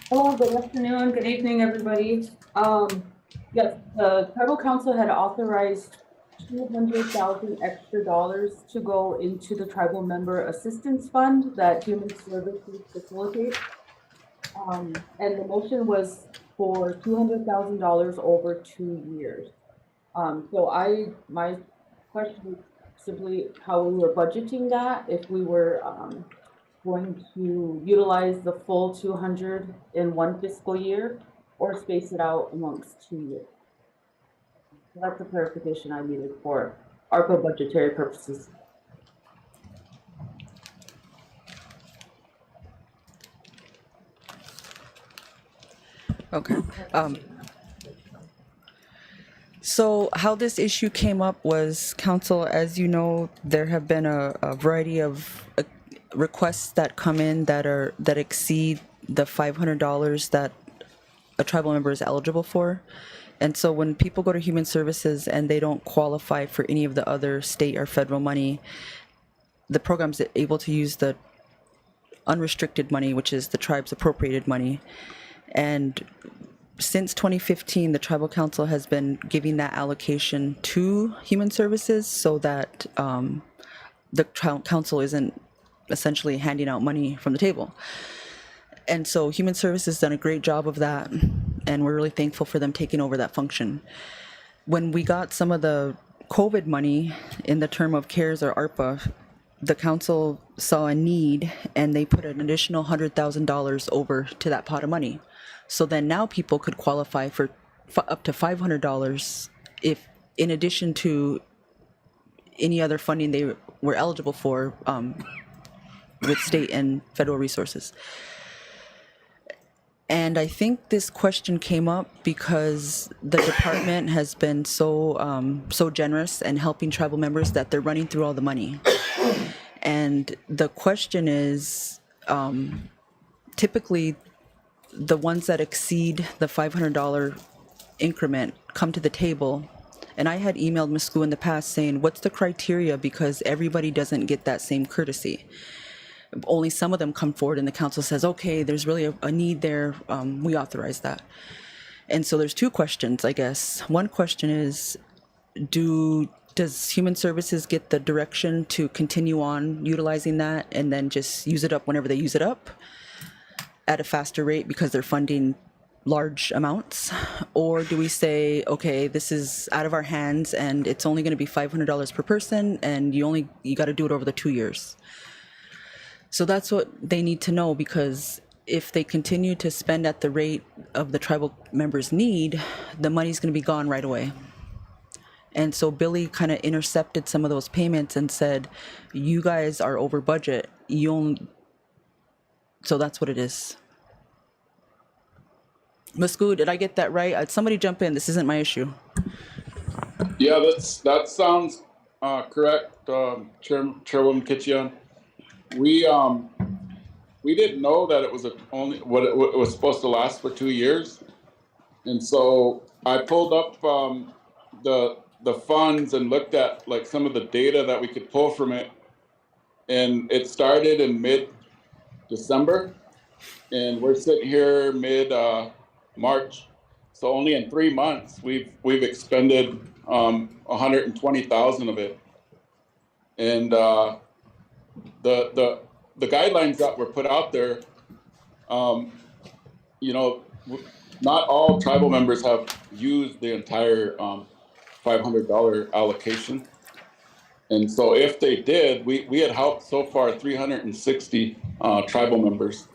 [SPEAKER 9] Hello, good afternoon, good evening, everybody. Yes, the tribal council had authorized $200,000 extra to go into the tribal member assistance fund that Human Services facilitates. And the motion was for $200,000 over 2 years. So my question is simply how we were budgeting that, if we were going to utilize the full 200 in one fiscal year or space it out amongst 2 years. So that's the clarification I needed for ARPA budgetary purposes.
[SPEAKER 1] Okay. So how this issue came up was, council, as you know, there have been a variety of requests that come in that exceed the $500 that a tribal member is eligible for. And so when people go to Human Services and they don't qualify for any of the other state or federal money, the program's able to use the unrestricted money, which is the tribe's appropriated money. And since 2015, the Tribal Council has been giving that allocation to Human Services so that the council isn't essentially handing out money from the table. And so Human Services has done a great job of that, and we're really thankful for them taking over that function. When we got some of the COVID money in the term of CARES or ARPA, the council saw a need and they put an additional $100,000 over to that pot of money. So then now people could qualify for up to $500 if, in addition to any other funding they were eligible for with state and federal resources. And I think this question came up because the department has been so generous in helping tribal members that they're running through all the money. And the question is, typically the ones that exceed the $500 increment come to the table. And I had emailed Ms. Gu in the past saying, what's the criteria? Because everybody doesn't get that same courtesy. Only some of them come forward and the council says, okay, there's really a need there. We authorize that. And so there's two questions, I guess. One question is, does Human Services get the direction to continue on utilizing that and then just use it up whenever they use it up at a faster rate because they're funding large amounts? Or do we say, okay, this is out of our hands and it's only going to be $500 per person and you got to do it over the 2 years? So that's what they need to know, because if they continue to spend at the rate of the tribal members' need, the money's going to be gone right away. And so Billy kind of intercepted some of those payments and said, you guys are over budget. So that's what it is. Ms. Gu, did I get that right? Somebody jump in. This isn't my issue.
[SPEAKER 10] Yeah, that sounds correct, Chairwoman Kitchian. We didn't know that it was it was supposed to last for 2 years, and so I pulled up the funds and looked at like some of the data that we could pull from it, and it started in mid-December, and we're sitting here mid-March, so only in 3 months we've expended 120,000 of it, and the guidelines that were put out there, not all tribal members have used the entire $500 allocation. And so if they did, we had helped so far 360 tribal members.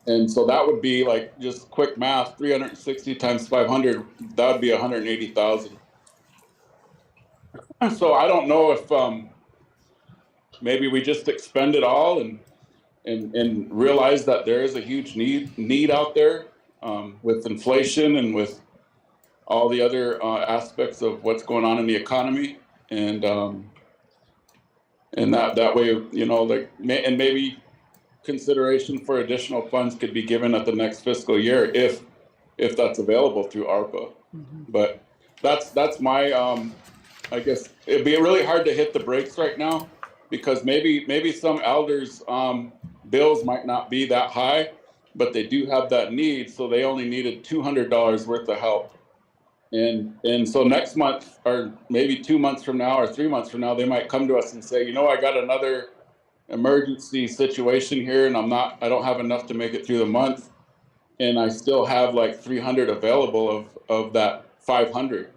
[SPEAKER 10] And so that would be like, just quick math, 360 times 500, that would be 180,000. So I don't know if maybe we just expend it all and realize that there is a huge need out there with inflation and with all the other aspects of what's going on in the economy, and that way, and maybe consideration for additional funds could be given at the next fiscal year if that's available through ARPA. Mm-hmm. But that's my I guess it'd be really hard to hit the brakes right now, because maybe some elders bills might not be that high, but they do have that need, so they only needed $200 worth of help. And so next month, or maybe 2 months from now or 3 months from now, they might come to us and say, I got another emergency situation here, and I don't have enough to make it through the month, and I still have like 300 available of that 500.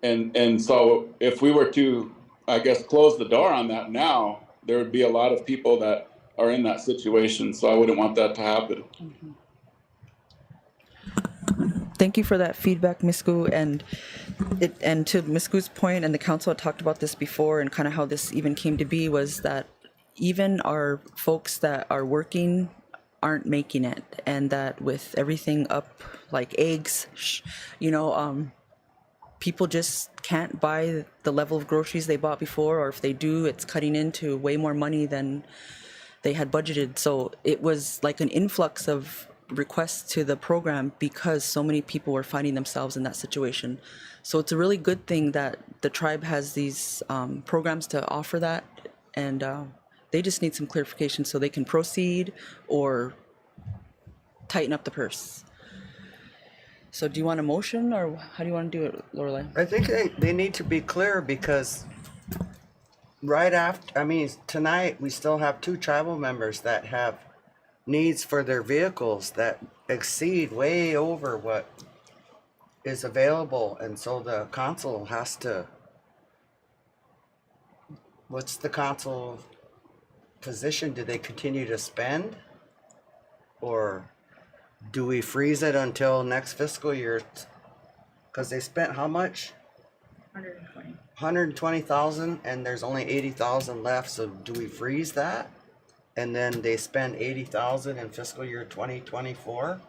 [SPEAKER 10] And so if we were to, I guess, close the door on that now, there would be a lot of people that are in that situation. So I wouldn't want that to happen.
[SPEAKER 1] Mm-hmm. Thank you for that feedback, Ms. Gu. And to Ms. Gu's point, and the council had talked about this before, and kind of how this even came to be, was that even our folks that are working aren't making it, and that with everything up like eggs, people just can't buy the level of groceries they bought before, or if they do, it's cutting into way more money than they had budgeted. So it was like an influx of requests to the program because so many people were finding themselves in that situation. So it's a really good thing that the tribe has these programs to offer that, and they just need some clarification so they can proceed or tighten up the purse. So do you want a motion, or how do you want to do it, Lorelei?
[SPEAKER 3] I think they need to be clear, because tonight we still have 2 tribal members that have needs for their vehicles that exceed way over what is available. And so the council has to, what's the council position? Do they continue to spend, or do we freeze it until next fiscal year? Because they spent how much? 120,000, and there's only 80,000 left. So do we freeze that, and then they spend 80,000 in fiscal year 2024?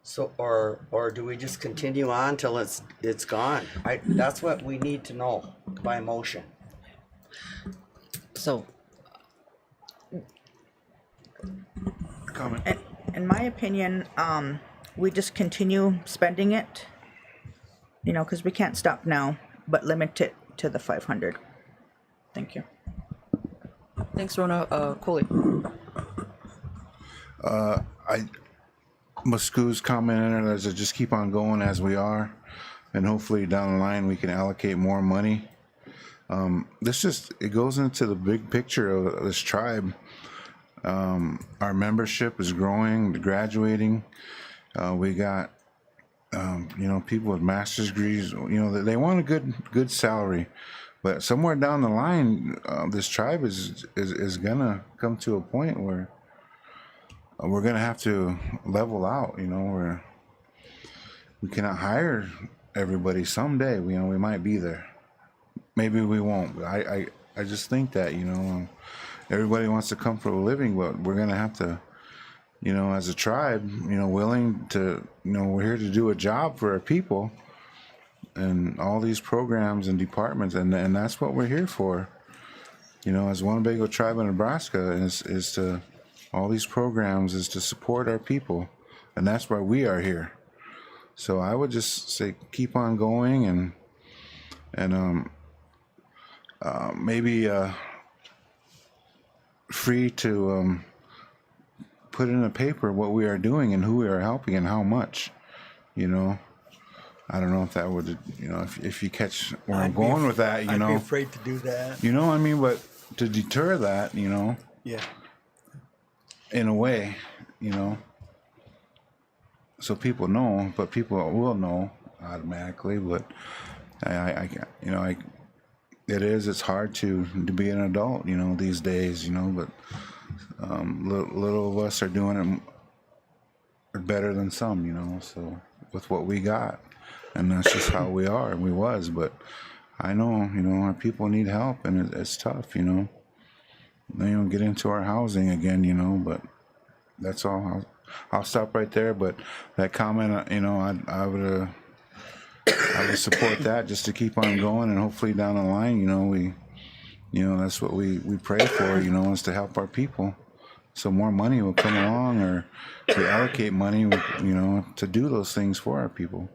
[SPEAKER 3] So, or do we just continue on till it's gone? That's what we need to know by motion.
[SPEAKER 1] So
[SPEAKER 4] comment.
[SPEAKER 11] In my opinion, we just continue spending it, you know, because we can't stop now, but limit it to the 500. Thank you.
[SPEAKER 1] Thanks, Rona. Coley.
[SPEAKER 4] Muscoo's commented as to just keep on going as we are, and hopefully down the line we can allocate more money. It goes into the big picture of this tribe. Our membership is growing, graduating. We got, people with master's degrees. They want a good salary, but somewhere down the line, this tribe is gonna come to a point where we're gonna have to level out. Where we cannot hire everybody. Someday, we might be there. Maybe we won't. I just think that everybody wants a comfortable living, but we're gonna have to, as a tribe, willing to, we're here to do a job for our people, and all these programs and departments, and that's what we're here for. As Winnebago tribe in Nebraska is to, all these programs is to support our people, and that's why we are here. So I would just say keep on going, and maybe free to put in a paper what we are doing and who we are helping and how much. I don't know if that would, if you catch where I'm going with that,
[SPEAKER 5] I'd be afraid to do that.
[SPEAKER 4] But to deter that,
[SPEAKER 5] Yeah.
[SPEAKER 4] in a way, so people know, but people will know automatically. But it's hard to be an adult, these days, but little of us are doing it better than some, so with what we got, and that's just how we are, and we was. But I know, our people need help, and it's tough, Then get into our housing again, but that's all. I'll stop right there. But that comment, I would support that, just to keep on going, and hopefully down the line, we, that's what we pray for, is to help our people. So more money will come along, or we allocate money, to do those things for our people,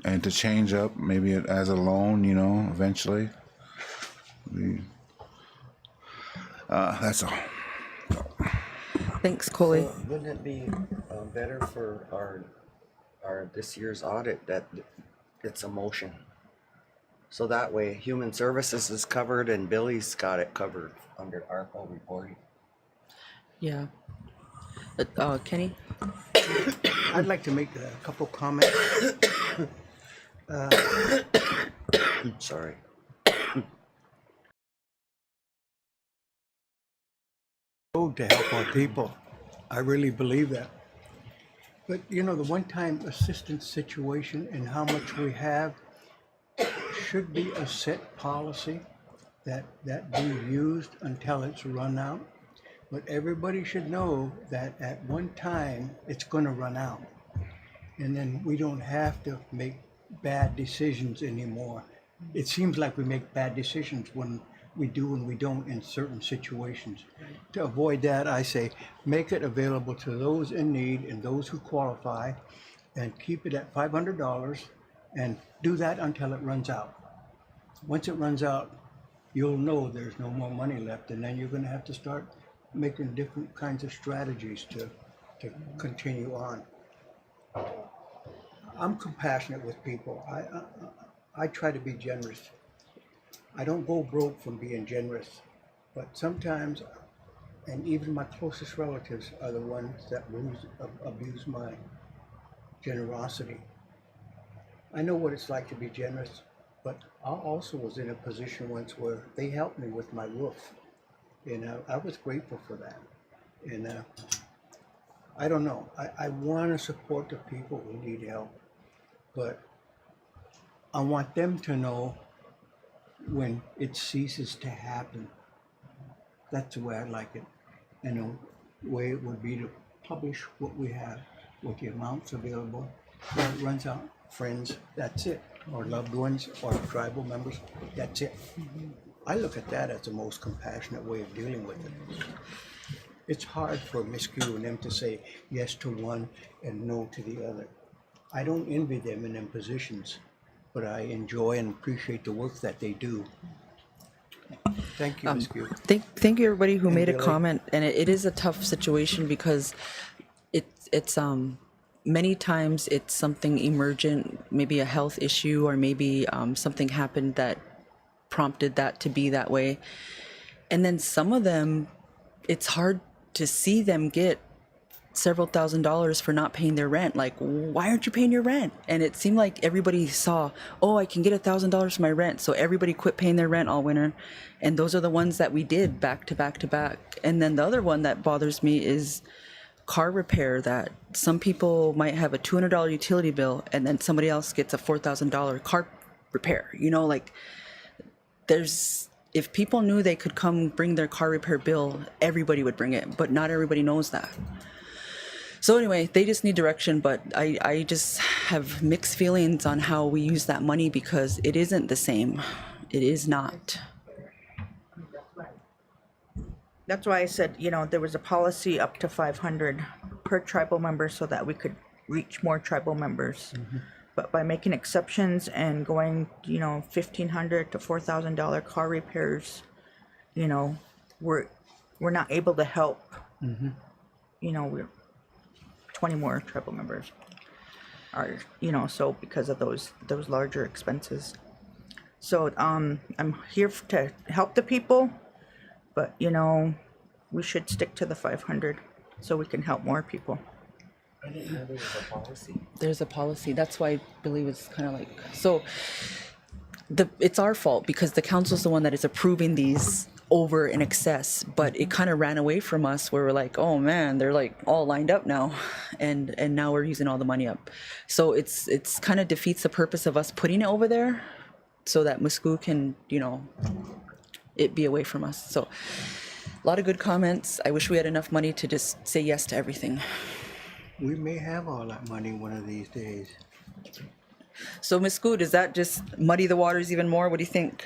[SPEAKER 4] and to change up maybe as a loan, eventually. That's all.
[SPEAKER 1] Thanks, Coley.
[SPEAKER 3] So wouldn't it be better for our this year's audit that it's a motion? So that way Human Services is covered and Billy's got it covered under ARPA reporting.
[SPEAKER 1] Yeah. Kenny?
[SPEAKER 5] I'd like to make a couple comments.
[SPEAKER 3] Sorry.
[SPEAKER 5] To help our people. I really believe that. But the one-time assistance situation and how much we have should be a set policy that be used until it's run out. But everybody should know that at one time it's going to run out, and then we don't have to make bad decisions anymore. It seems like we make bad decisions when we do and we don't in certain situations. To avoid that, I say make it available to those in need and those who qualify, and keep it at $500, and do that until it runs out. Once it runs out, you'll know there's no more money left, and then you're going to have to start making different kinds of strategies to continue on. I'm compassionate with people. I try to be generous. I don't go broke from being generous, but sometimes, and even my closest relatives are the ones that abuse my generosity. I know what it's like to be generous, but I also was in a position once where they helped me with my roof, and I was grateful for that. And I don't know, I want to support the people who need help, but I want them to know when it ceases to happen. That's the way I like it. And the way it would be to publish what we have, what the amounts available. When it runs out, friends, that's it. Or loved ones, or tribal members, that's it. I look at that as the most compassionate way of dealing with it. it's hard for Miss Q and them to say yes to one and no to the other. I don't envy them in them positions, but I enjoy and appreciate the work that they do. Thank you, Miss Q.
[SPEAKER 1] Thank you everybody who made a
[SPEAKER 5] Billy.
[SPEAKER 1] comment, and it is a tough situation because it's many times it's something emergent, maybe a health issue, or maybe something happened that prompted that to be that way. And then some of them, it's hard to see them get several $1,000s for not paying their rent. Like, why aren't you paying your rent? And it seemed like everybody saw, oh, I can get $1,000 for my rent. So everybody quit paying their rent all winter. And those are the ones that we did back to back to back. And then the other one that bothers me is car repair, that some people might have a $200 utility bill and then somebody else gets a $4,000 car repair. You know, like if people knew they could come bring their car repair bill, everybody would bring it, but not everybody knows that. So anyway, they just need direction, but I just have mixed feelings on how we use that money because it isn't the same. It is not.
[SPEAKER 11] That's why I said, there was a policy up to 500 per tribal member so that we could reach more tribal members. But by making exceptions and going, $1,500 to $4,000 car repairs, we're not able to help. We're 20 more tribal members are, so because of those larger expenses. So I'm here to help the people, but we should stick to the 500 so we can help more people.
[SPEAKER 1] I didn't know there was a policy. There's a policy. That's why I believe it's kind of like, so it's our fault because the council's the one that is approving these over in excess, but it kind of ran away from us where we're like, oh man, they're like all lined up now, and now we're using all the money up. So it's kind of defeats the purpose of us putting it over there so that Muscoo can, it be away from us. So a lot of good comments. I wish we had enough money to just say yes to everything.
[SPEAKER 5] We may have all that money one of these days.
[SPEAKER 1] So Muscoo, does that just muddy the waters even more? What do you think?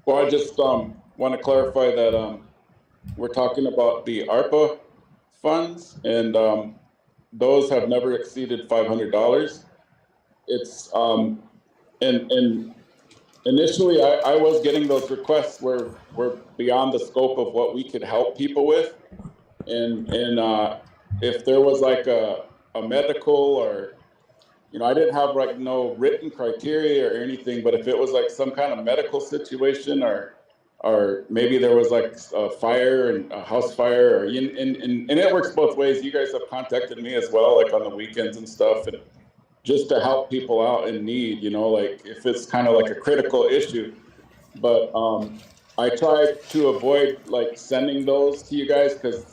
[SPEAKER 10] Well, I just want to clarify that we're talking about the ARPA funds, and those have never exceeded $500. It's and initially I was getting those requests were beyond the scope of what we could help people with, and if there was like a medical or I didn't have like no written criteria or anything, but if it was like some kind of medical situation or maybe there was like a fire and a house fire, and it works both ways. You guys have contacted me as well, like on the weekends and stuff, and just to help people out in need, like if it's kind of like a critical issue. But I try to avoid like sending those to you guys because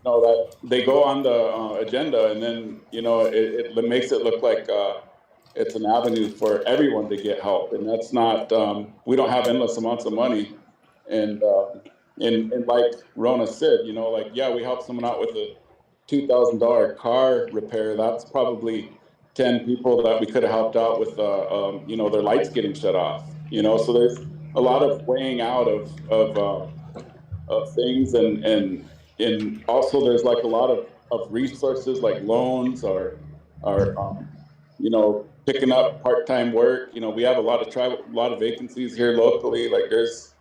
[SPEAKER 10] that they go on the agenda, and then it makes it look like it's an avenue for everyone to get help, and that's not. We don't have endless amounts of money, and like Rona said, we help someone out with a $2,000 car repair. That's probably 10 people that we could have helped out with, their lights getting shut off. So there's a lot of weighing out of things, and also there's like a lot of resources like loans or picking up part-time work. We have a lot of vacancies here locally. Like there's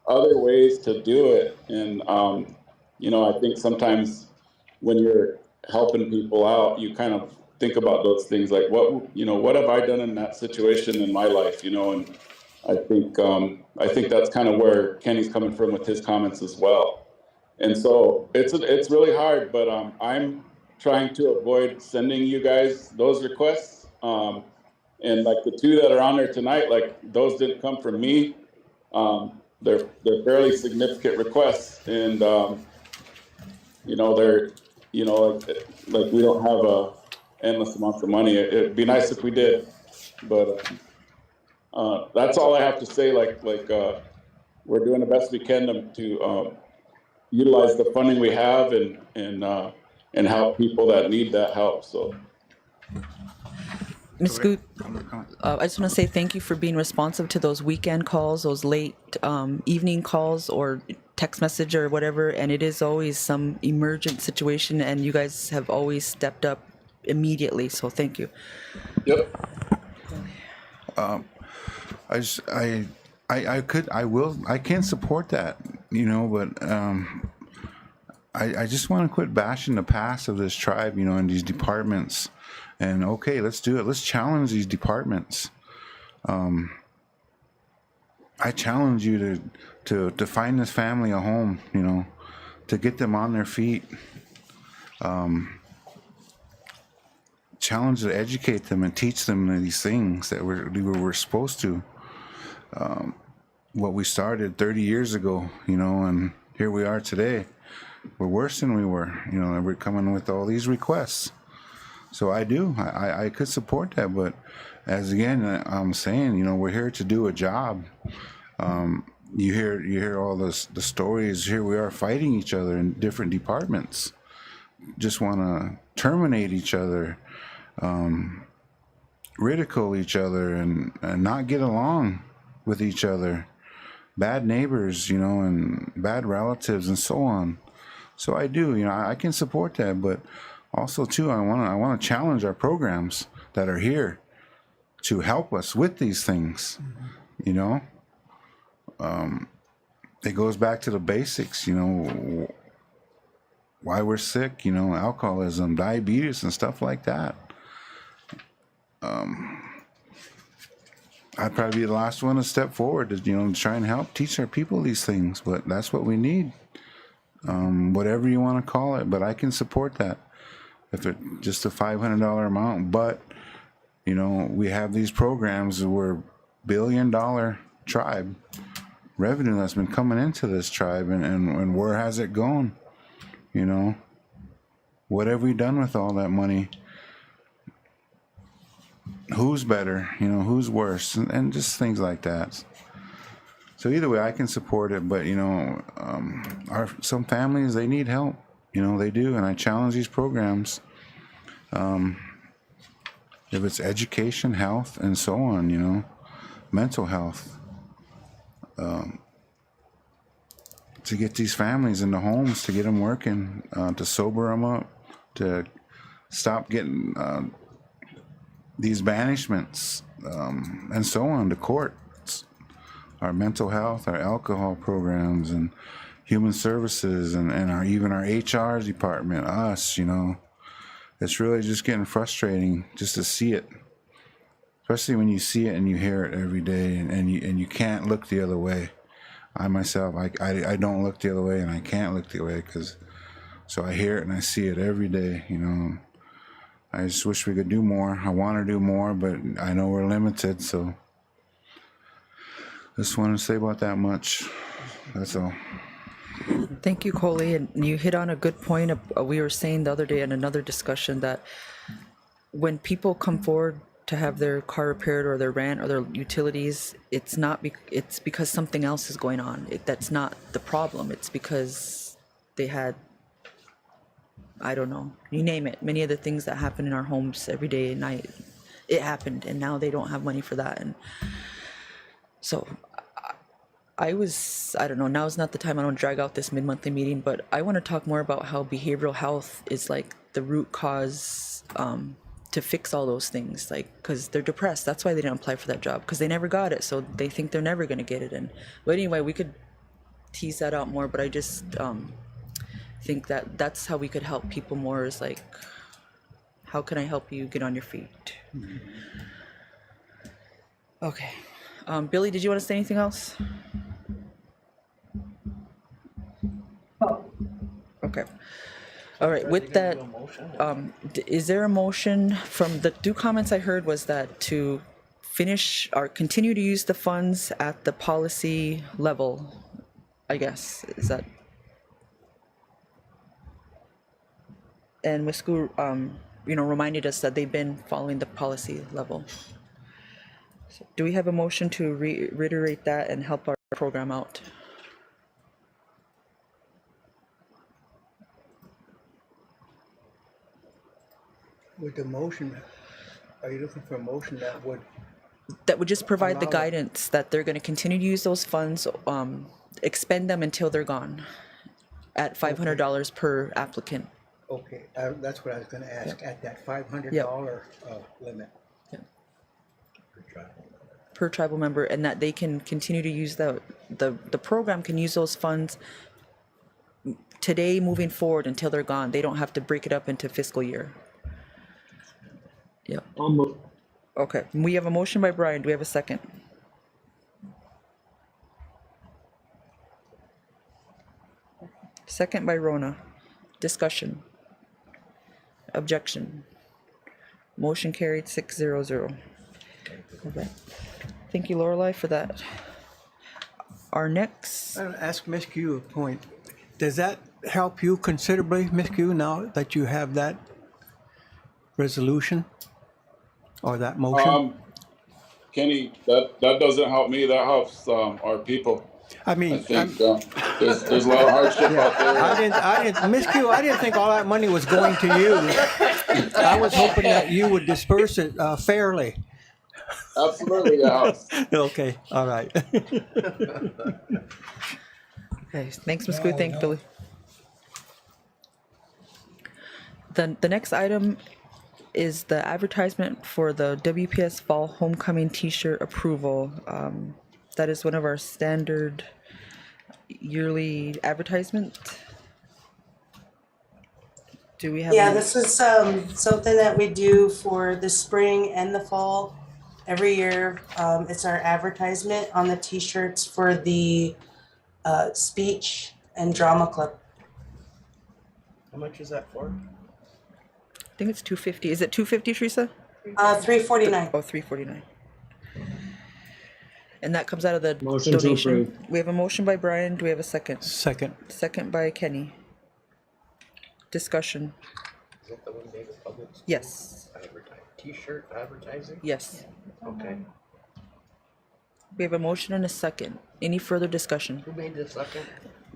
[SPEAKER 10] other ways to do it, and I think sometimes when you're helping people out, you kind of think about those things like what have I done in that situation in my life, and I think that's kind of where Kenny's coming from with his comments as well. And so it's really hard, but I'm trying to avoid sending you guys those requests. And like the two that are on there tonight, like those didn't come from me. They're fairly significant requests, and they're like we don't have endless amounts of money. It'd be nice if we did, but that's all I have to say. Like we're doing the best we can to utilize the funding we have and help people that need that help. So.
[SPEAKER 1] Ms. Scoot, I just want to say thank you for being responsive to those weekend calls, those late evening calls, or text message or whatever, and it is always some emergent situation, and you guys have always stepped up immediately, so thank you.
[SPEAKER 10] Yep.
[SPEAKER 4] I can support that, you know, but I just want to quit bashing the past of this tribe, you know, and these departments. And okay, let's do it. Let's challenge these departments. I challenge you to find this family a home, you know, to get them on their feet. Challenge to educate them and teach them these things that we're supposed to. What we started 30 years ago, you know, and here we are today. We're worse than we were, you know, and we're coming with all these requests. So I could support that, but as again, I'm saying, you know, we're here to do a job. You hear all the stories. Here we are fighting each other in different departments. Just want to terminate each other, ridicule each other, and not get along with each other. Bad neighbors, you know, and bad relatives, and so on. So I do, you know, I can support that, but also too, I want to challenge our programs that are here to help us with these things. You know, it goes back to the basics. You know, why we're sick. You know, alcoholism, diabetes, and stuff like that. I'd probably be the last one to step forward to, you know, try and help teach our people these things, but that's what we need. Whatever you want to call it, but I can support that. If it's just a $500 amount, but, you know, we have these programs, we're $1 billion tribe revenue that's been coming into this tribe, and where has it gone? You know, what have we done with all that money? Who's better, you know, who's worse, and just things like that. So either way, I can support it, but, you know, some families, they need help, you know, they do, and I challenge these programs, if it's education, health, and so on, you know, mental health, to get these families into homes, to get them working, to sober them up, to stop getting these banishments, and so on, to courts, our mental health, our alcohol programs, and human services, and even our HR department, us, you know. It's really just getting frustrating just to see it, especially when you see it and you hear it every day, and you can't look the other way. I myself, I don't look the other way, and I can't look the other way, so I hear it and I see it every day, you know. I just wish we could do more. I want to do more, but I know we're limited, so just want to say about that much. That's all.
[SPEAKER 1] Thank you, Coley, and you hit on a good point. We were saying the other day in another discussion that when people come forward to have their car repaired or their rent or their utilities, it's because something else is going on. That's not the problem. It's because they had, I don't know, you name it, many of the things that happen in our homes every day and night, it happened, and now they don't have money for that. And so I don't know, now is not the time. I don't drag out this mid-monthly meeting, but I want to talk more about how behavioral health is like the root cause to fix all those things, like, because they're depressed. That's why they didn't apply for that job, because they never got it, so they think they're never going to get it. And but anyway, we could tease that out more, but I just think that that's how we could help people more, is like, how can I help you get on your feet? Okay. Billy, did you want to say anything else? Okay. All right. With that, is there a motion from the two comments I heard was that to finish or continue to use the funds at the policy level, I guess, is that? And Wisco, you know, reminded us that they've been following the policy level. So do we have a motion to reiterate that and help our program out?
[SPEAKER 5] With the motion, are you looking for a motion that would
[SPEAKER 1] just provide the guidance that they're going to continue to use those funds, expend them until they're gone at $500 per applicant.
[SPEAKER 5] Okay, that's what I was gonna ask, at that $500 limit.
[SPEAKER 1] Per tribal member, and that they can continue to use the program can use those funds today moving forward until they're gone. They don't have to break it up into fiscal year. Yep. Okay, we have a motion by Brian. Do we have a second? Second by Rona. Discussion. Objection. Motion carried 6-0-0. Okay. Thank you, Lorelei, for that. Our next,
[SPEAKER 5] I'll ask Ms. Q a point. Does that help you considerably, Ms. Q, now that you have that resolution or that motion?
[SPEAKER 10] Kenny, that doesn't help me. That helps our people.
[SPEAKER 5] I mean,
[SPEAKER 10] I think there's a lot of hardship out there.
[SPEAKER 5] I didn't, Ms. Q, I didn't think all that money was going to you. I was hoping that you would disperse it fairly.
[SPEAKER 10] Absolutely, it helps.
[SPEAKER 5] Okay, all right.
[SPEAKER 1] okay, thanks, Ms. Good. Thank you, Billy. The next item is the advertisement for the WPS Fall Homecoming T-shirt approval. That is one of our standard yearly advertisements. Do we have?
[SPEAKER 12] Yeah, this is something that we do for the spring and the fall every year. It's our advertisement on the T-shirts for the speech and drama club.
[SPEAKER 3] How much is that for?
[SPEAKER 1] I think it's $250. Is it $250, Teresa?
[SPEAKER 12] $349.
[SPEAKER 1] Oh, $349. And that comes out of the
[SPEAKER 6] Motion to
[SPEAKER 1] donation.
[SPEAKER 6] approve.
[SPEAKER 1] We have a motion by Brian. Do we have a second?
[SPEAKER 5] Second.
[SPEAKER 1] Second by Kenny. Discussion.
[SPEAKER 3] Is that the Winnebago Public
[SPEAKER 1] Yes.
[SPEAKER 3] T-shirt advertising?
[SPEAKER 1] Yes.
[SPEAKER 3] Okay.
[SPEAKER 1] We have a motion and a second. Any further discussion?
[SPEAKER 3] Who made the second?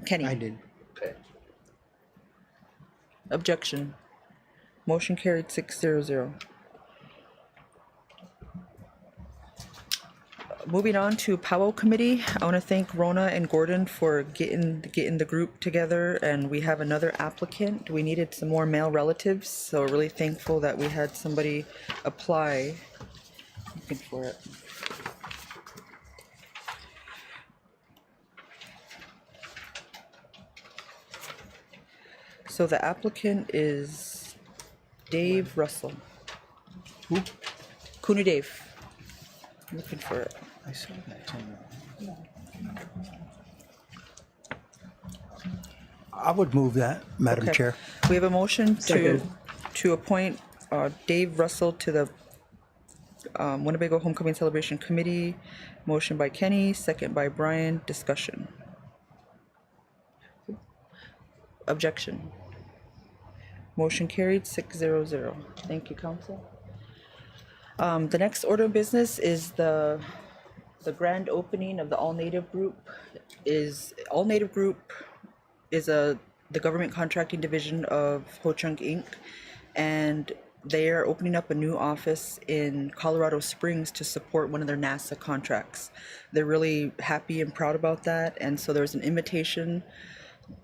[SPEAKER 1] Kenny.
[SPEAKER 5] I did.
[SPEAKER 3] Okay.
[SPEAKER 1] Objection. Motion carried 6-0-0. Moving on to Powwow Committee, I want to thank Rona and Gordon for getting the group together, and we have another applicant. We needed some more male relatives, so we're really thankful that we had somebody apply. Looking for it. So the applicant is Dave Russell.
[SPEAKER 5] Who?
[SPEAKER 1] Cooney Dave. Looking for it.
[SPEAKER 5] I saw that somewhere. I would move that, Madam
[SPEAKER 1] Okay.
[SPEAKER 5] Chair.
[SPEAKER 1] We have a motion
[SPEAKER 6] Second.
[SPEAKER 1] to appoint Dave Russell to the Winnebago Homecoming Celebration Committee. Motion by Kenny, second by Brian. Discussion. Objection. Motion carried 6-0-0. Thank you, Council. The next order of business is the grand opening of the All Native Group. All Native Group is the government contracting division of Ho-Chunk Inc. And they are opening up a new office in Colorado Springs to support one of their NASA contracts. They're really happy and proud about that. And so there's an invitation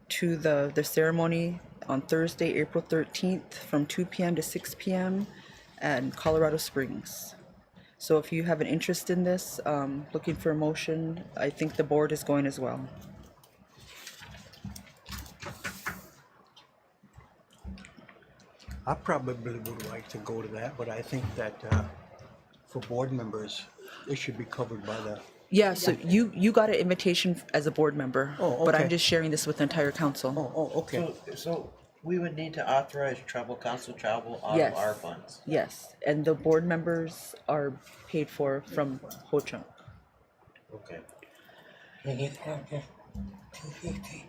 [SPEAKER 1] to the ceremony on Thursday, April 13th from 2 p.m. to 6 p.m. at Colorado Springs. So if you have an interest in this, looking for a motion, I think the board is going as well.
[SPEAKER 5] I probably would like to go to that, but I think that for board members, it should be covered by the.
[SPEAKER 1] Yeah, so you got an invitation as a board member.
[SPEAKER 5] Oh,
[SPEAKER 1] But I'm
[SPEAKER 5] okay.
[SPEAKER 1] just sharing this with the entire council.
[SPEAKER 5] Oh, okay.
[SPEAKER 3] So we would need to authorize tribal council travel out
[SPEAKER 1] Yes.
[SPEAKER 3] of our funds.
[SPEAKER 1] Yes, and the board members are paid for from Ho-Chunk.
[SPEAKER 3] Okay.
[SPEAKER 2] And it's ARPA 250.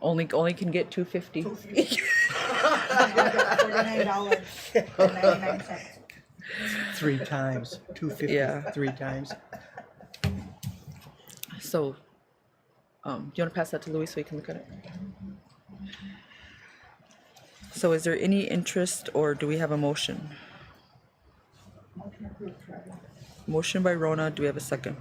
[SPEAKER 1] Only can get $250.
[SPEAKER 11] $49.99.
[SPEAKER 5] 3 times, 250,
[SPEAKER 1] Yeah.
[SPEAKER 5] 3 times.
[SPEAKER 1] So, do you want to pass that to Louis so he can look at it? So is there any interest or do we have a motion? Motion by Rona, do we have a second?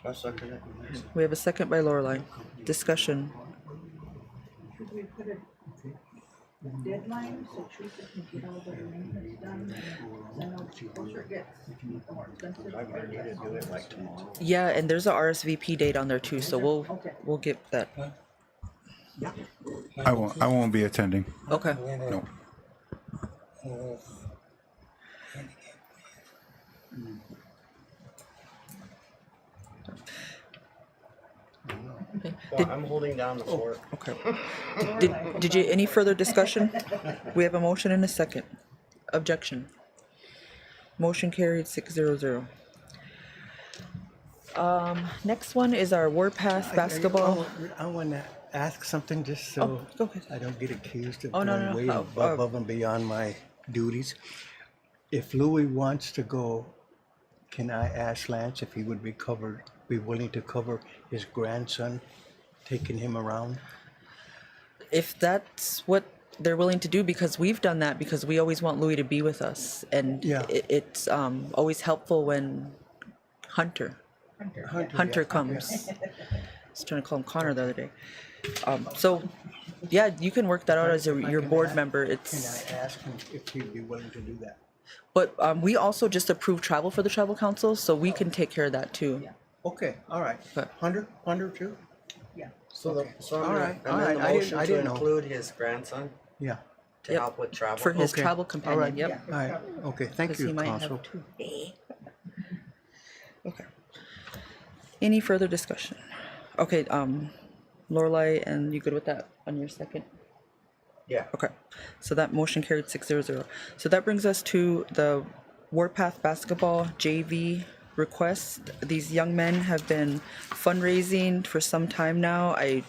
[SPEAKER 3] I'll second it.
[SPEAKER 1] We have a second by Lorelei. Discussion.
[SPEAKER 11] Should we put a deadline so Teresa can get all the arrangements done? I know the closer it gets, the more expensive.
[SPEAKER 3] I might need to do it like tomorrow.
[SPEAKER 1] Yeah, and there's a RSVP date on there too, so we'll get that.
[SPEAKER 4] I won't be attending.
[SPEAKER 1] Okay.
[SPEAKER 4] No.
[SPEAKER 3] Well, I'm holding down the fort.
[SPEAKER 1] Okay. Did you, any further discussion? We have a motion and a second. Objection. Motion carried 6-0. Next one is our Warpath basketball.
[SPEAKER 5] I want to ask something just so
[SPEAKER 1] Oh, go ahead.
[SPEAKER 5] I don't get accused of
[SPEAKER 1] Oh, no,
[SPEAKER 5] going
[SPEAKER 1] no,
[SPEAKER 5] way
[SPEAKER 1] no.
[SPEAKER 5] above and beyond my duties. If Louis wants to go, can I ask Lance if he would be willing to cover his grandson, taking him around?
[SPEAKER 1] If that's what they're willing to do, because we've done that, because we always want Louis to be with us, and
[SPEAKER 5] Yeah.
[SPEAKER 1] it's always helpful when Hunter
[SPEAKER 5] Yeah.
[SPEAKER 1] comes. I was trying to call him Connor the other day. So, yeah, you can work that out as your board member.
[SPEAKER 5] Can
[SPEAKER 1] It's
[SPEAKER 5] I ask him if he'd be willing to do that?
[SPEAKER 1] but we also just approved travel for the tribal council, so we can take care of that too.
[SPEAKER 5] Okay, all right.
[SPEAKER 1] Okay.
[SPEAKER 5] 100 too?
[SPEAKER 3] So
[SPEAKER 5] Okay.
[SPEAKER 3] so I'm
[SPEAKER 5] All
[SPEAKER 3] gonna
[SPEAKER 5] right, all
[SPEAKER 3] amend the
[SPEAKER 5] right.
[SPEAKER 3] motion
[SPEAKER 5] I
[SPEAKER 3] to
[SPEAKER 5] didn't know.
[SPEAKER 3] include his grandson
[SPEAKER 5] Yeah.
[SPEAKER 3] to
[SPEAKER 1] Yep.
[SPEAKER 3] help with travel.
[SPEAKER 1] For his
[SPEAKER 5] Okay.
[SPEAKER 1] travel
[SPEAKER 5] All
[SPEAKER 1] companion,
[SPEAKER 5] right.
[SPEAKER 1] yep.
[SPEAKER 5] All right. Okay, thank
[SPEAKER 1] 'Cause he
[SPEAKER 5] you,
[SPEAKER 1] might
[SPEAKER 5] Council.
[SPEAKER 1] have two. Okay. Any further discussion? Okay, Lorelei, and you good with that on your second?
[SPEAKER 3] Yeah.
[SPEAKER 1] Okay, so that motion carried 6-0. So that brings us to the Warpath Basketball JV request. These young men have been fundraising for some time now. I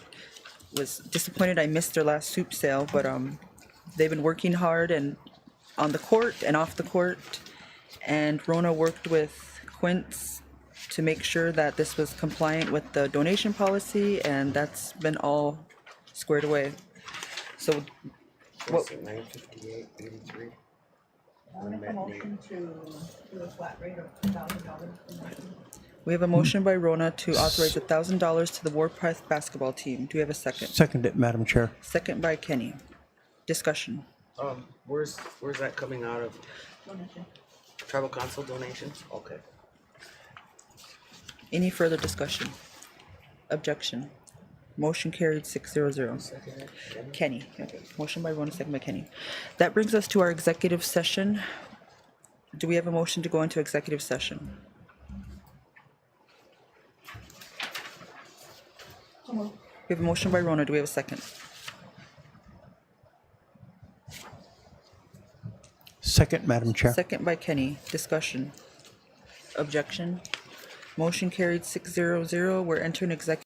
[SPEAKER 1] was disappointed I missed their last soup sale, but they've been working hard and on the court and off the court. And Rona worked with Quince to make sure that this was compliant with the donation policy, and that's been all squared away. So
[SPEAKER 3] What? 958.83.
[SPEAKER 11] I'll make a motion to do a flat rate of $1,000.
[SPEAKER 1] we have a motion by Rona to authorize $1,000 to the Warpath basketball team. Do we have a second?
[SPEAKER 5] Second it, Madam Chair.
[SPEAKER 1] Second by Kenny. Discussion.
[SPEAKER 3] Where's that coming out of? Tribal council donations? Okay.
[SPEAKER 1] Any further discussion? Objection. Motion carried 6-0. Kenny. Okay. Motion by Rona, second by Kenny. That brings us to our executive session. Do we have a motion to go into executive session? We have a motion by Rona. Do we have a second?
[SPEAKER 5] Second, Madam Chair.
[SPEAKER 1] Second by Kenny. Discussion. Objection. Motion carried 6-0. We're entering executive.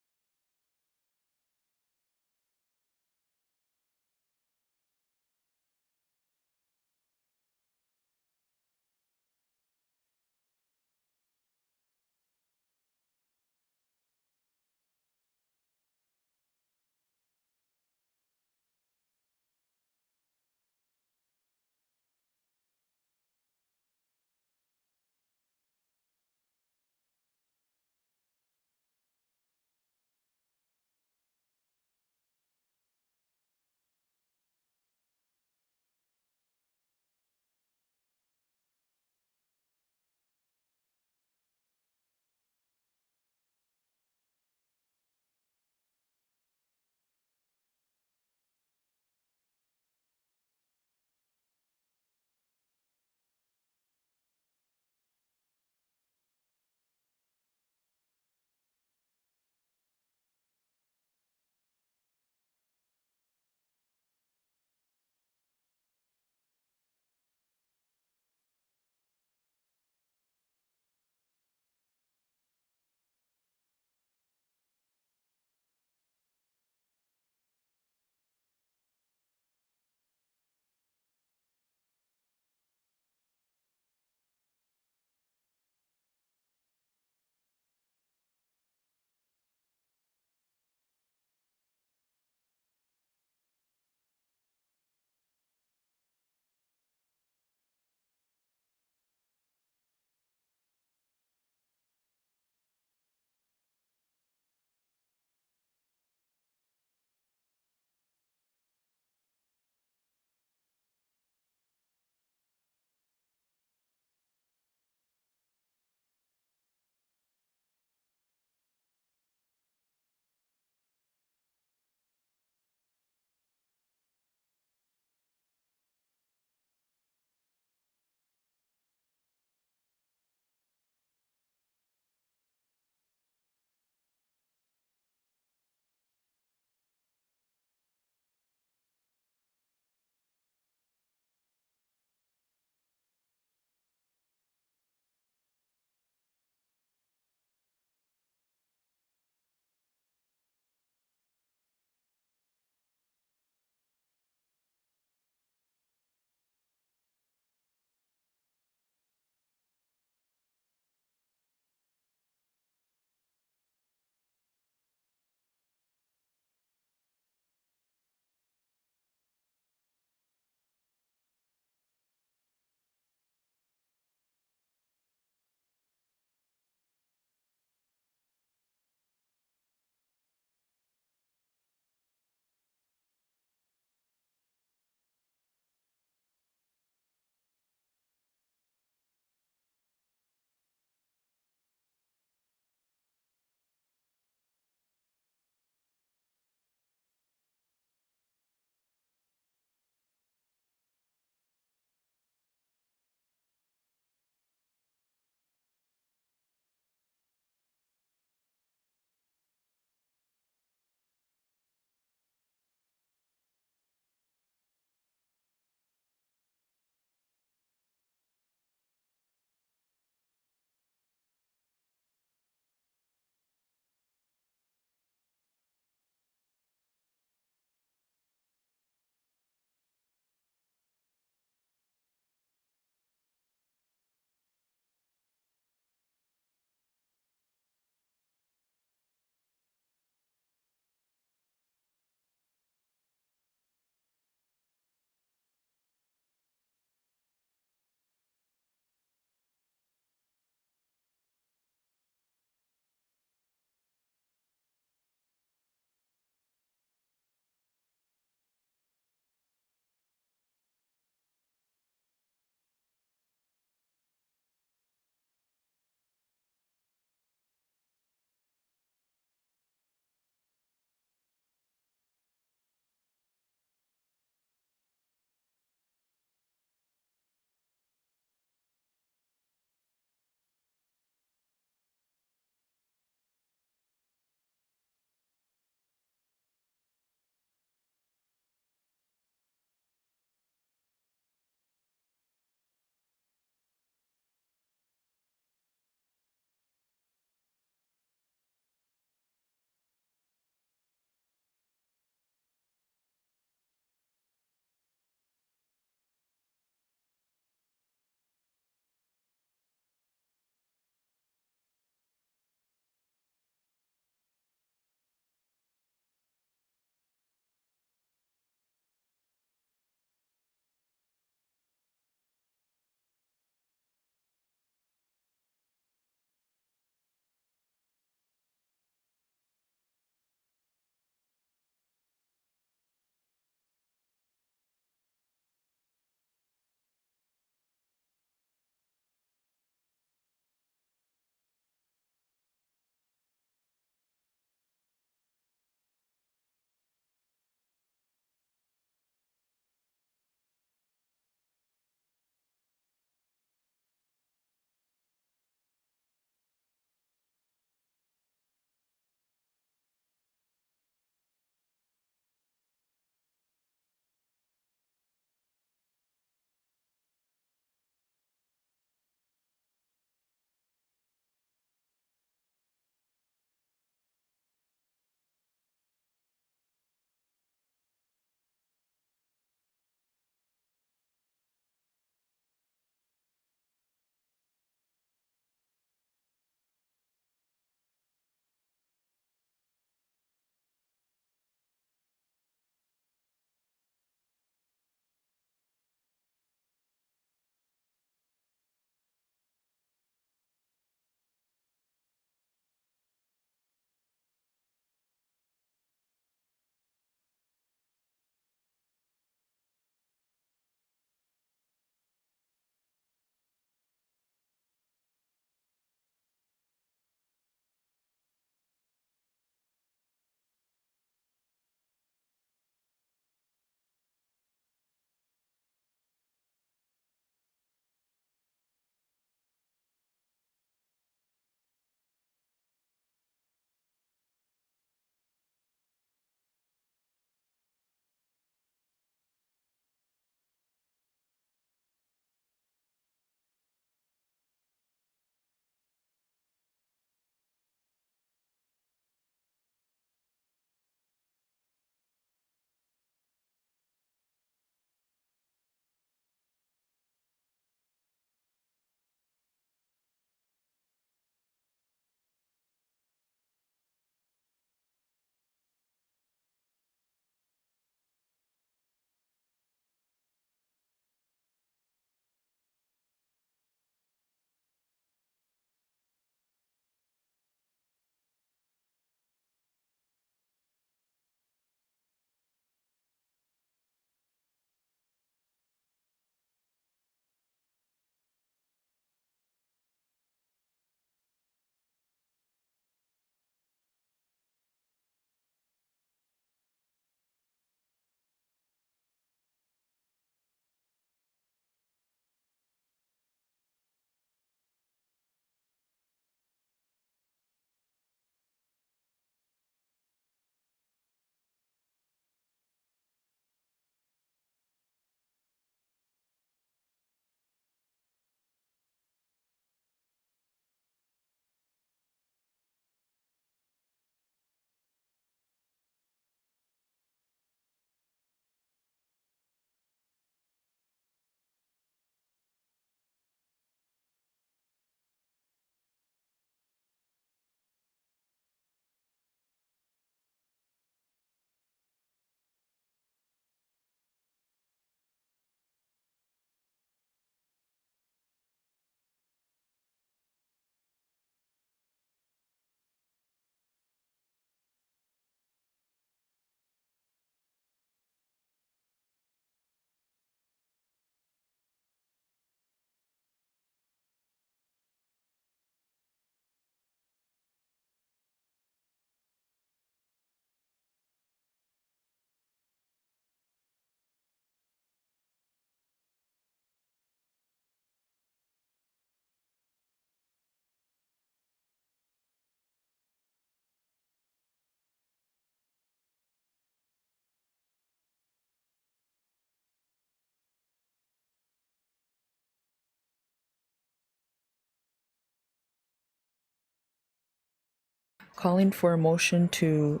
[SPEAKER 1] Calling for a motion to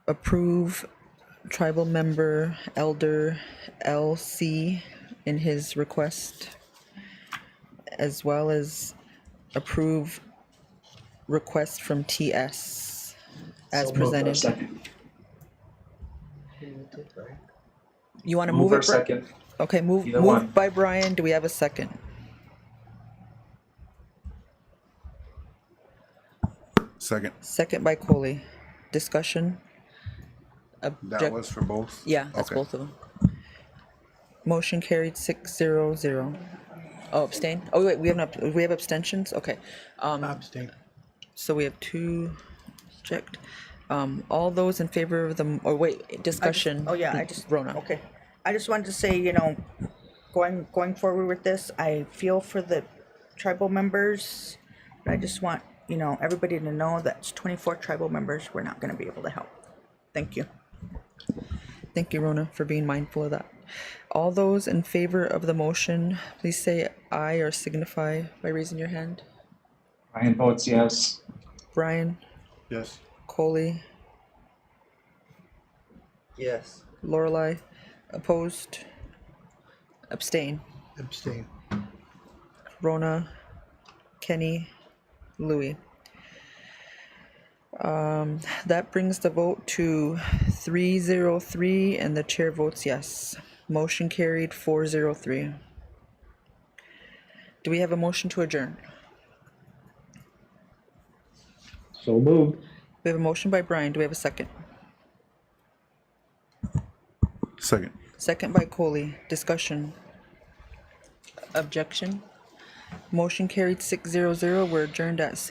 [SPEAKER 1] approve tribal member Elder LC in his request, as well as approve request from TS as
[SPEAKER 6] So moved. Or
[SPEAKER 1] presented.
[SPEAKER 6] second.
[SPEAKER 1] You want to
[SPEAKER 6] Move
[SPEAKER 1] move
[SPEAKER 6] or
[SPEAKER 1] it? Bri-
[SPEAKER 6] second.
[SPEAKER 1] Okay,
[SPEAKER 6] Either one.
[SPEAKER 1] moved by Brian. Do we have a second?
[SPEAKER 4] Second.
[SPEAKER 1] Second by Coley. Discussion?
[SPEAKER 4] That
[SPEAKER 1] Object-
[SPEAKER 4] was for both?
[SPEAKER 1] Yeah, that's
[SPEAKER 4] Okay.
[SPEAKER 1] both of them. Motion carried 6-0-0. Oh, abstain? Oh, wait, we have abstentions? Okay.
[SPEAKER 5] Abstain.
[SPEAKER 1] So we have two object. All those in favor of the, or wait, discussion. Rona.
[SPEAKER 11] Okay. I just wanted to say, you know, going forward with this, I feel for the tribal members. But I just want, you know, everybody to know that 24 tribal members, we're not gonna be able to help. Thank you.
[SPEAKER 1] Thank you, Rona, for being mindful of that. All those in favor of the motion, please say aye or signify by raising your hand.
[SPEAKER 6] Ryan votes yes.
[SPEAKER 1] Brian,
[SPEAKER 4] Yes.
[SPEAKER 1] Coley,
[SPEAKER 3] Yes.
[SPEAKER 1] Lorelei, opposed, abstain.
[SPEAKER 5] Abstain.
[SPEAKER 1] Rona, Kenny, Louis. That brings the vote to 3-0-3 and the chair votes yes. Motion carried 4-0-3. Do we have a motion to adjourn?
[SPEAKER 6] So moved.
[SPEAKER 1] We have a motion by Brian. Do we have a second?
[SPEAKER 4] Second.
[SPEAKER 1] Second by Coley. Discussion. Objection. Motion carried 6-0-0. We're adjourned at